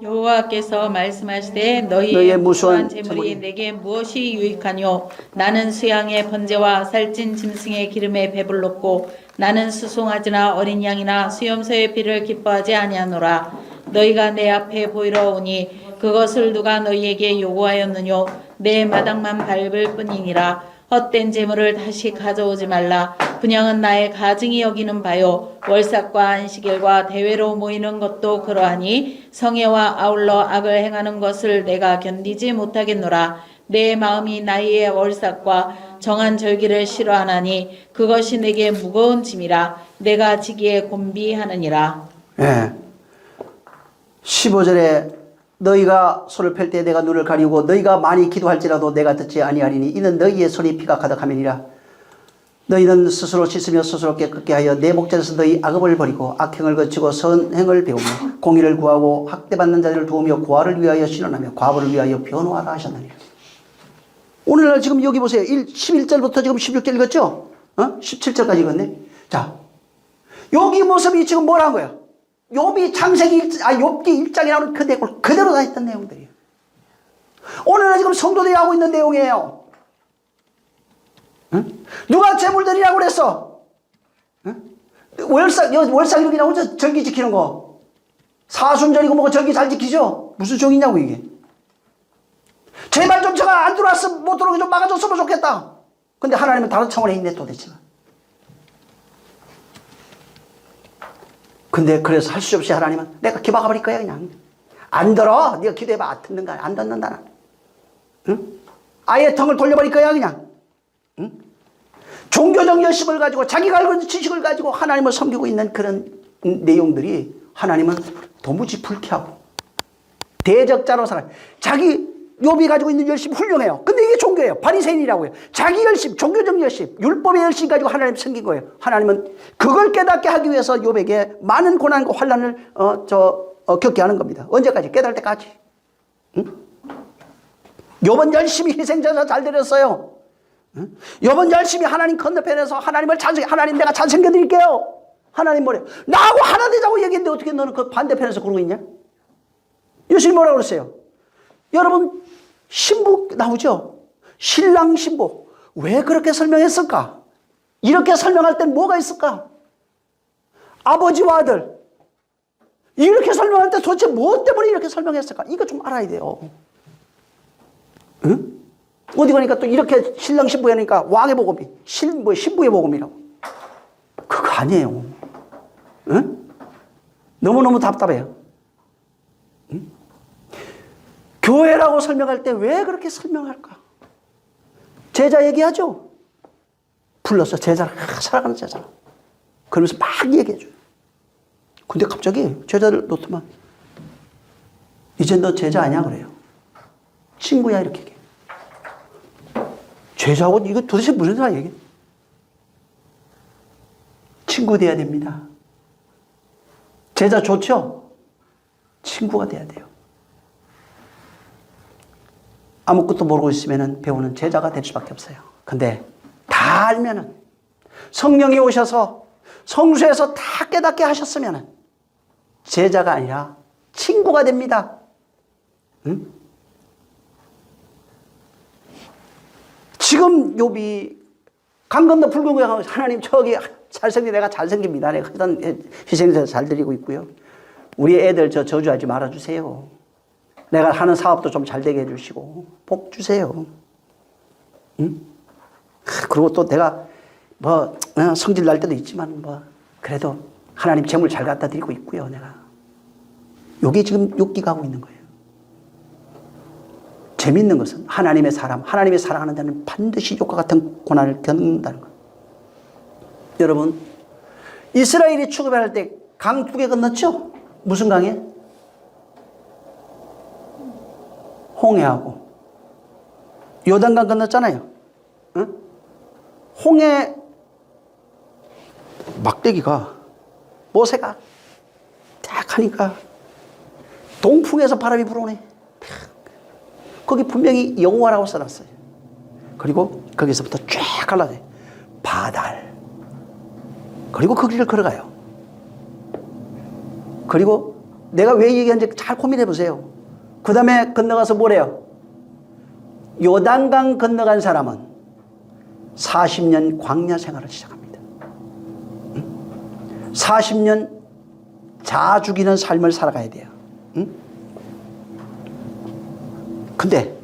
Speaker 2: 여호와께서 말씀하시되 너희의 무수한 재물이 내게 무엇이 유익하뇨? 나는 수양의 번제와 살찐 짐승의 기름에 배불렀고 나는 수송아지나 어린 양이나 수염소의 피를 기뻐하지 아니하노라. 너희가 내 앞에 보이러 오니 그것을 누가 너희에게 요구하였느뇨? 내 마당만 밟을 뿐이니라. 헛된 재물을 다시 가져오지 말라. 분양은 나의 가증이 여기는 바요. 월삭과 안식일과 대회로 모이는 것도 그러하니 성회와 아울러 악을 행하는 것을 내가 견디지 못하겠노라. 내 마음이 나의 월삭과 정한 절기를 싫어하나니 그것이 내게 무거운 짐이라. 내가 지기에 곤비하느니라.
Speaker 1: 네. 15절에 너희가 손을 펼 때 내가 눈을 가리우고 너희가 많이 기도할지라도 내가 듣지 아니하리니 이는 너희의 손이 피가 가득함이니라. 너희는 스스로 씻으며 스스로 깨끗게 하여 내 목전에서 너희 악업을 버리고 악행을 거치고 선행을 배우며 공의를 구하고 학대받는 자들을 도우며 고아를 위하여 신원하며 과부를 위하여 변호하라 하셨느니라. 오늘날 지금 여기 보세요. 11절부터 지금 16절 읽었죠? 17절까지 읽었네. 자, 여기 모습이 지금 뭐라는 거예요? 욥기 1장에 나오는 그 내용을 그대로 다 했던 내용들이에요. 오늘날 지금 성도들이 하고 있는 내용이에요. 누가 재물들이라고 그랬어? 월삭일이라고 나오죠? 절기 지키는 거. 사순절이고 뭐고 절기 잘 지키죠? 무슨 종이냐고 이게. 제발 좀 제가 안 들어왔으면 못 들어오게 좀 막아줬으면 좋겠다. 근데 하나님은 다른 차원에 있네 도대체가. 근데 그래서 할 수 없이 하나님은 내가 기박아 버릴 거야 그냥. 안 들어. 네가 기도해봐. 안 듣는가? 안 듣는다 나는. 응? 아예 텅을 돌려버릴 거야 그냥. 응? 종교적 열심을 가지고 자기가 알고 있는 지식을 가지고 하나님을 섬기고 있는 그런 내용들이 하나님은 도무지 불쾌하고 대적자로 살아요. 자기 욥이 가지고 있는 열심 훌륭해요. 근데 이게 종교예요. 바리새인이라고요. 자기 열심, 종교적 열심, 율법의 열심 가지고 하나님 섬긴 거예요. 하나님은 그걸 깨닫게 하기 위해서 욥에게 많은 고난과 환난을 겪게 하는 겁니다. 언제까지? 깨달을 때까지. 응? 욥은 열심히 희생자서 잘 드렸어요. 응? 욥은 열심히 하나님 건너편에서 하나님을 하나님 내가 잘 챙겨드릴게요. 하나님 뭐래요? 나하고 하나 되자고 얘기했는데 어떻게 너는 그 반대편에서 그러고 있냐? 예수님 뭐라고 그랬어요? 여러분 신부 나오죠? 신랑 신부 왜 그렇게 설명했을까? 이렇게 설명할 땐 뭐가 있을까? 아버지와 아들 이렇게 설명할 때 도대체 뭐 때문에 이렇게 설명했을까? 이거 좀 알아야 돼요. 응? 어디 가니까 또 이렇게 신랑 신부 하니까 왕의 복음이 신부의 복음이라고. 그거 아니에요. 응? 너무너무 답답해요. 응? 교회라고 설명할 때 왜 그렇게 설명할까? 제자 얘기하죠? 불러서 제자를 살아가는 제자. 그러면서 막 얘기해줘요. 근데 갑자기 제자를 놓더만 이제 너 제자 아니야 그래요. 친구야 이렇게 얘기해. 제자하고 이거 도대체 무슨 사이야 이게. 친구 돼야 됩니다. 제자 좋죠? 친구가 돼야 돼요. 아무것도 모르고 있으면 배우는 제자가 될 수밖에 없어요. 근데 다 알면은 성령이 오셔서 성수에서 다 깨닫게 하셨으면은 제자가 아니라 친구가 됩니다. 응? 지금 욥이 강 건너 붉은 고향 하나님 저기 잘생긴 내가 잘생깁니다. 내가 하던 희생제사 잘 드리고 있고요. 우리 애들 저 저주하지 말아주세요. 내가 하는 사업도 좀 잘 되게 해주시고 복 주세요. 응? 그리고 또 내가 뭐 성질 날 때도 있지만 뭐 그래도 하나님 재물 잘 갖다 드리고 있고요. 내가 여기 지금 욥기가 하고 있는 거예요. 재밌는 것은 하나님의 사람, 하나님의 사랑하는 자는 반드시 욥과 같은 고난을 겪는다는 것. 여러분, 이스라엘이 출애굽할 때 강 두 개 건넜죠? 무슨 강에? 홍해하고 요단강 건넜잖아요. 응? 홍해 막대기가 모세가 딱 하니까 동풍에서 바람이 불어오네. 거기 분명히 여호와라고 써놨어요. 그리고 거기서부터 쫙 갈라져요. 바달. 그리고 그 길을 걸어가요. 그리고 내가 왜 얘기하는지 잘 고민해 보세요. 그 다음에 건너가서 뭐래요? 요단강 건너간 사람은 40년 광야 생활을 시작합니다. 40년 자 죽이는 삶을 살아가야 돼요. 근데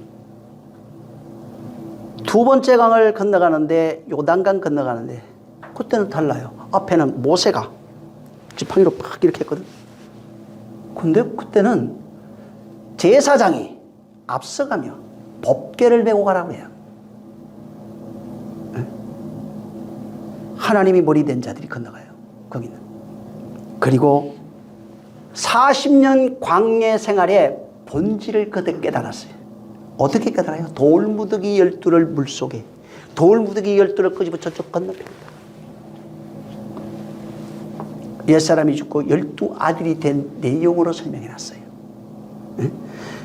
Speaker 1: 두 번째 강을 건너가는데 요단강 건너가는데 그때는 달라요. 앞에는 모세가 지팡이로 팍 이렇게 했거든. 근데 그때는 제사장이 앞서가며 법궤를 메고 가라고 해요. 하나님이 머리 된 자들이 건너가요. 거기는. 그리고 40년 광야 생활의 본질을 그때 깨달았어요. 어떻게 깨달아요? 돌무더기 12를 물속에 돌무더기 12를 끄집어 저쪽 건너편입니다. 옛사람이 죽고 12아들이 된 내용으로 설명해놨어요.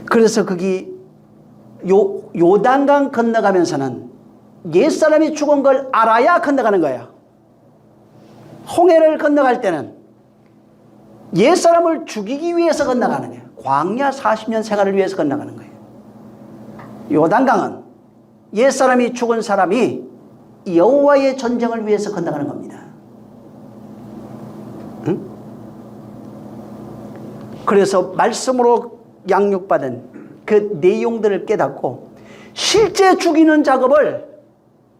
Speaker 1: 그래서 거기 요단강 건너가면서는 옛사람이 죽은 걸 알아야 건너가는 거예요. 홍해를 건너갈 때는 옛사람을 죽이기 위해서 건너가는 거예요. 광야 40년 생활을 위해서 건너가는 거예요. 요단강은 옛사람이 죽은 사람이 여호와의 전쟁을 위해서 건너가는 겁니다. 응? 그래서 말씀으로 양육받은 그 내용들을 깨닫고 실제 죽이는 작업을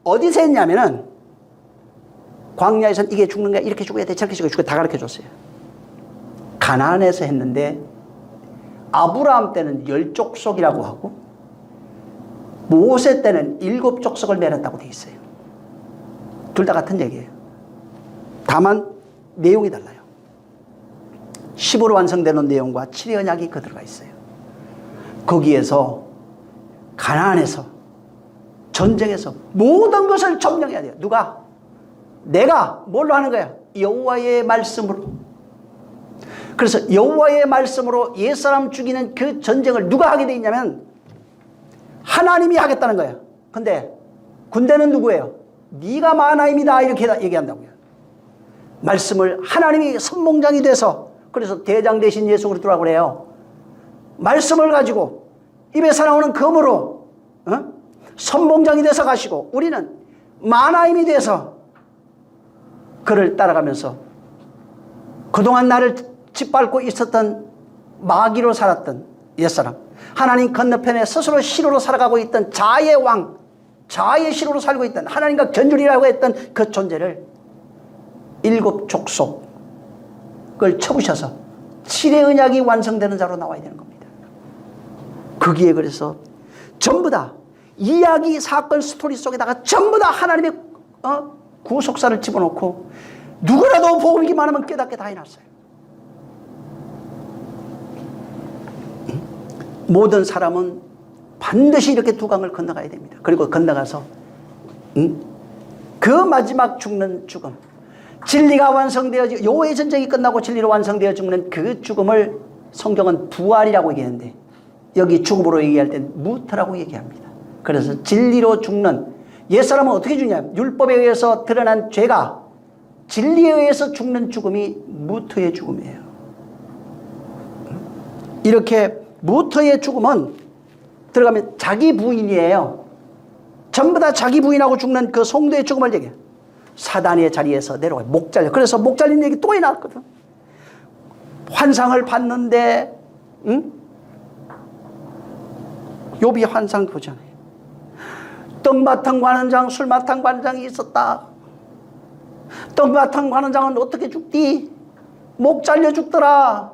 Speaker 1: 어디서 했냐면은 광야에서는 이게 죽는 거야, 이렇게 죽어야 돼, 저렇게 죽어야 돼, 다 가르쳐 줬어요. 가나안에서 했는데 아브라함 때는 10족속이라고 하고 모세 때는 7족속을 내렸다고 돼 있어요. 둘 다 같은 얘기예요. 다만 내용이 달라요. 10으로 완성되는 내용과 7의 언약이 그 들어가 있어요. 거기에서 가나안에서 전쟁에서 모든 것을 점령해야 돼요. 누가? 내가 뭘로 하는 거야? 여호와의 말씀으로. 그래서 여호와의 말씀으로 옛사람 죽이는 그 전쟁을 누가 하게 돼 있냐면 하나님이 하겠다는 거예요. 근데 군대는 누구예요? 네가 마하나임이다 이렇게 얘기한다고요. 말씀을 하나님이 선봉장이 돼서 그래서 대장 대신 예수 그리스도라고 그래요. 말씀을 가지고 입에서 나오는 검으로 선봉장이 돼서 가시고 우리는 마하나임이 돼서 그를 따라가면서 그동안 나를 짓밟고 있었던 마귀로 살았던 옛사람, 하나님 건너편에 스스로 시로로 살아가고 있던 자의 왕, 자의 시로로 살고 있던 하나님과 견줄이라고 했던 그 존재를 7족속을 쳐부셔서 7의 언약이 완성되는 자로 나와야 되는 겁니다. 거기에 그래서 전부 다 이야기, 사건, 스토리 속에다가 전부 다 하나님의 구속사를 집어넣고 누구라도 복음이기만 하면 깨닫게 다 해놨어요. 모든 사람은 반드시 이렇게 두 강을 건너가야 됩니다. 그리고 건너가서 그 마지막 죽는 죽음, 진리가 완성되어지 여호와의 전쟁이 끝나고 진리로 완성되어 죽는 그 죽음을 성경은 부활이라고 얘기하는데 여기 죽음으로 얘기할 땐 무트라고 얘기합니다. 그래서 진리로 죽는, 옛사람은 어떻게 죽냐, 율법에 의해서 드러난 죄가 진리에 의해서 죽는 죽음이 무트의 죽음이에요. 이렇게 무트의 죽음은 들어가면 자기 부인이에요. 전부 다 자기 부인하고 죽는 그 성도의 죽음을 얘기해요. 사단의 자리에서 내려와요. 목 잘려. 그래서 목 잘린 얘기 또 나왔거든. 환상을 봤는데, 욥이 환상 보잖아요. 떡마탕 관원장, 술마탕 관원장이 있었다. 떡마탕 관원장은 어떻게 죽디? 목 잘려 죽더라.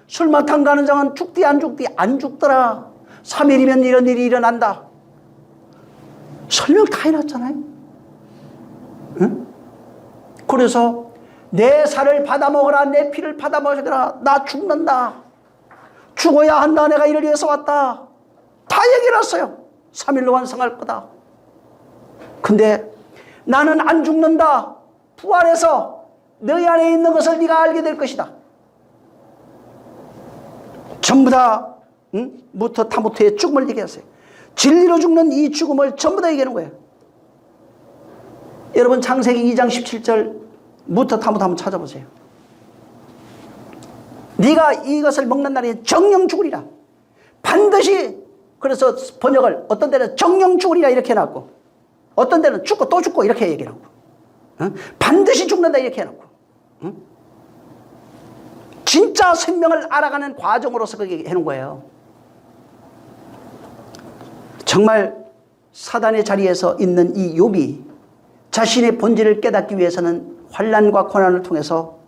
Speaker 1: 술마탕 관원장은 죽디 안 죽디? 안 죽더라. 3일이면 이런 일이 일어난다. 설명 다 해놨잖아요. 응? 그래서 내 살을 받아먹어라, 내 피를 받아먹어라, 나 죽는다, 죽어야 한다, 내가 이를 위해서 왔다, 다 얘기해놨어요. 3일로 완성할 거다. 근데 나는 안 죽는다. 부활해서 너희 안에 있는 것을 네가 알게 될 것이다. 전부 다 무터 타무트의 죽음을 얘기하세요. 진리로 죽는 이 죽음을 전부 다 얘기하는 거예요. 여러분 창세기 2장 17절 무터 타무트 한번 찾아보세요. 네가 이것을 먹는 날에 정령 죽으리라. 반드시. 그래서 번역을 어떤 데는 정령 죽으리라 이렇게 해놨고 어떤 데는 죽고 또 죽고 이렇게 얘기하고 반드시 죽는다 이렇게 해놓고 진짜 생명을 알아가는 과정으로서 그렇게 해놓은 거예요. 정말 사단의 자리에서 있는 이 욥이 자신의 본질을 깨닫기 위해서는 환난과 고난을 통해서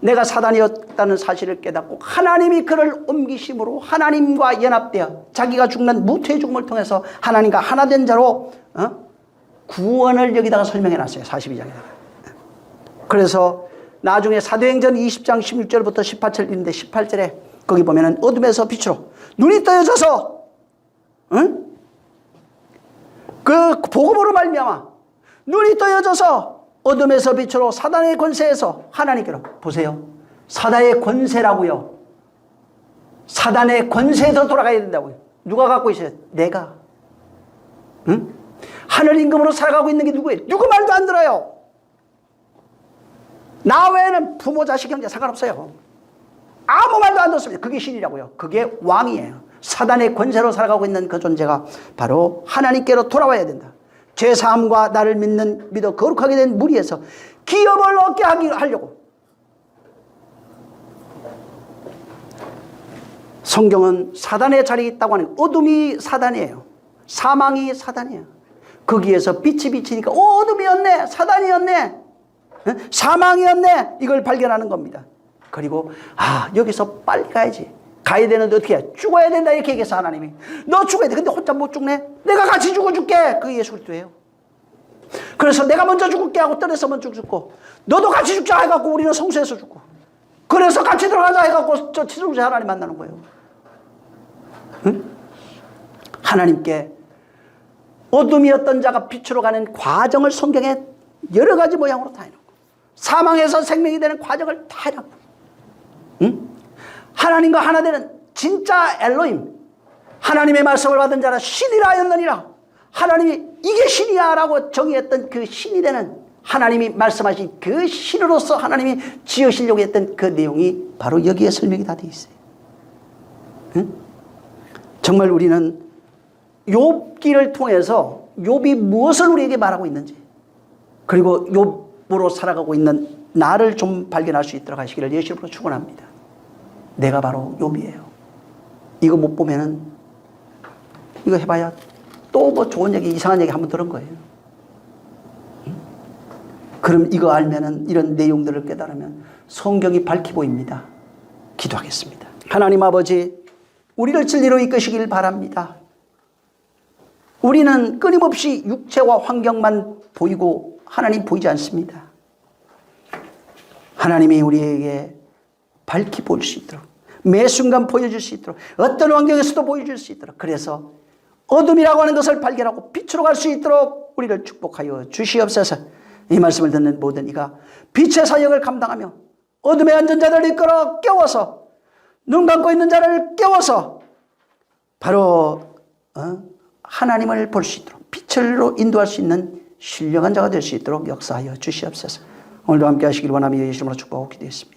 Speaker 1: 내가 사단이었다는 사실을 깨닫고 하나님이 그를 옮기심으로 하나님과 연합되어 자기가 죽는 무태의 죽음을 통해서 하나님과 하나된 자로 구원을 여기다가 설명해 놨어요. 42장에다가. 그래서 나중에 사도행전 20장 16절부터 18절인데 18절에 거기 보면은 어둠에서 빛으로 눈이 떠져서 그 복음으로 말미암아 눈이 떠져서 어둠에서 빛으로 사단의 권세에서 하나님께로. 보세요. 사단의 권세라고요. 사단의 권세에서 돌아가야 된다고요. 누가 갖고 있어요? 내가. 하늘 임금으로 살아가고 있는 게 누구예요? 누구 말도 안 들어요. 나 외에는 부모, 자식, 형제 상관없어요. 아무 말도 안 듣습니다. 그게 신이라고요. 그게 왕이에요. 사단의 권세로 살아가고 있는 그 존재가 바로 하나님께로 돌아와야 된다. 죄사함과 나를 믿어 거룩하게 된 무리에서 기업을 얻게 하려고. 성경은 사단의 자리에 있다고 하는 어둠이 사단이에요. 사망이 사단이에요. 거기에서 빛이 비치니까 어둠이었네, 사단이었네, 사망이었네, 이걸 발견하는 겁니다. 그리고 여기서 빨리 가야 되는데 어떻게 해? 죽어야 된다 이렇게 얘기해서 하나님이 너 죽어야 돼. 근데 혼자 못 죽네. 내가 같이 죽어줄게. 그게 예수 그리스도예요. 그래서 내가 먼저 죽을게 하고 떠나서 먼저 죽고 너도 같이 죽자 해갖고 우리는 성수에서 죽고 그래서 같이 들어가자 해갖고 저 지성자 하나님 만나는 거예요. 하나님께 어둠이었던 자가 빛으로 가는 과정을 성경에 여러 가지 모양으로 다 해놓고 사망에서 생명이 되는 과정을 다 해놓고 하나님과 하나 되는 진짜 엘로힘, 하나님의 말씀을 받은 자라 신이라 하였느니라. 하나님이 이게 신이야 라고 정의했던 그 신이 되는 하나님이 말씀하신 그 신으로서 하나님이 지으시려고 했던 그 내용이 바로 여기에 설명이 다 되어 있어요. 정말 우리는 욥기를 통해서 욥이 무엇을 우리에게 말하고 있는지, 그리고 욥으로 살아가고 있는 나를 좀 발견할 수 있도록 하시기를 예수님으로 축원합니다. 내가 바로 욥이에요. 이거 못 보면은 이거 해봐야 또 뭐 좋은 얘기, 이상한 얘기 한번 들은 거예요. 그럼 이거 알면은, 이런 내용들을 깨달으면 성경이 밝히 보입니다. 기도하겠습니다. 하나님 아버지, 우리를 진리로 이끄시길 바랍니다. 우리는 끊임없이 육체와 환경만 보이고 하나님 보이지 않습니다. 하나님이 우리에게 밝히 볼 수 있도록 매 순간 보여줄 수 있도록, 어떤 환경에서도 보여줄 수 있도록, 그래서 어둠이라고 하는 것을 발견하고 빛으로 갈 수 있도록 우리를 축복하여 주시옵소서. 이 말씀을 듣는 모든 이가 빛의 사역을 감당하며 어둠에 앉은 자들을 이끌어 깨워서, 눈 감고 있는 자를 깨워서 바로 하나님을 볼 수 있도록, 빛으로 인도할 수 있는 신령한 자가 될 수 있도록 역사하여 주시옵소서. 오늘도 함께 하시길 원하며 예수 이름으로 축복하고 기도했습니다.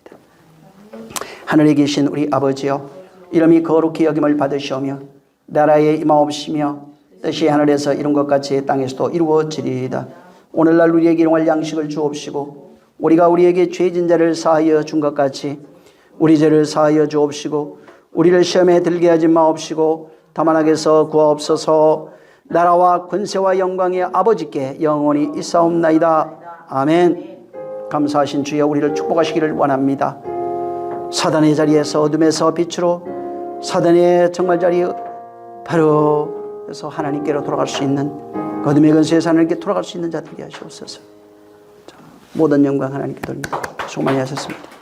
Speaker 1: 하늘에 계신 우리 아버지여, 이름이 거룩히 여김을 받으시오며 나라에 임하옵시며 뜻이 하늘에서 이룬 것 같이 땅에서도 이루어지리이다. 오늘날 우리에게 일용할 양식을 주옵시고 우리가 우리에게 죄진 자를 사하여 준 것 같이 우리 죄를 사하여 주옵시고 우리를 시험에 들게 하지 마옵시고 다만 악에서 구하옵소서. 나라와 권세와 영광의 아버지께 영원히 있사옵나이다. 아멘. 감사하신 주여, 우리를 축복하시기를 원합니다. 사단의 자리에서 어둠에서 빛으로, 사단의 정말 자리 바로 그래서 하나님께로 돌아갈 수 있는, 어둠의 근세에서 하나님께 돌아갈 수 있는 자들이 하시옵소서. 모든 영광 하나님께 돌립니다. 수고 많이 하셨습니다.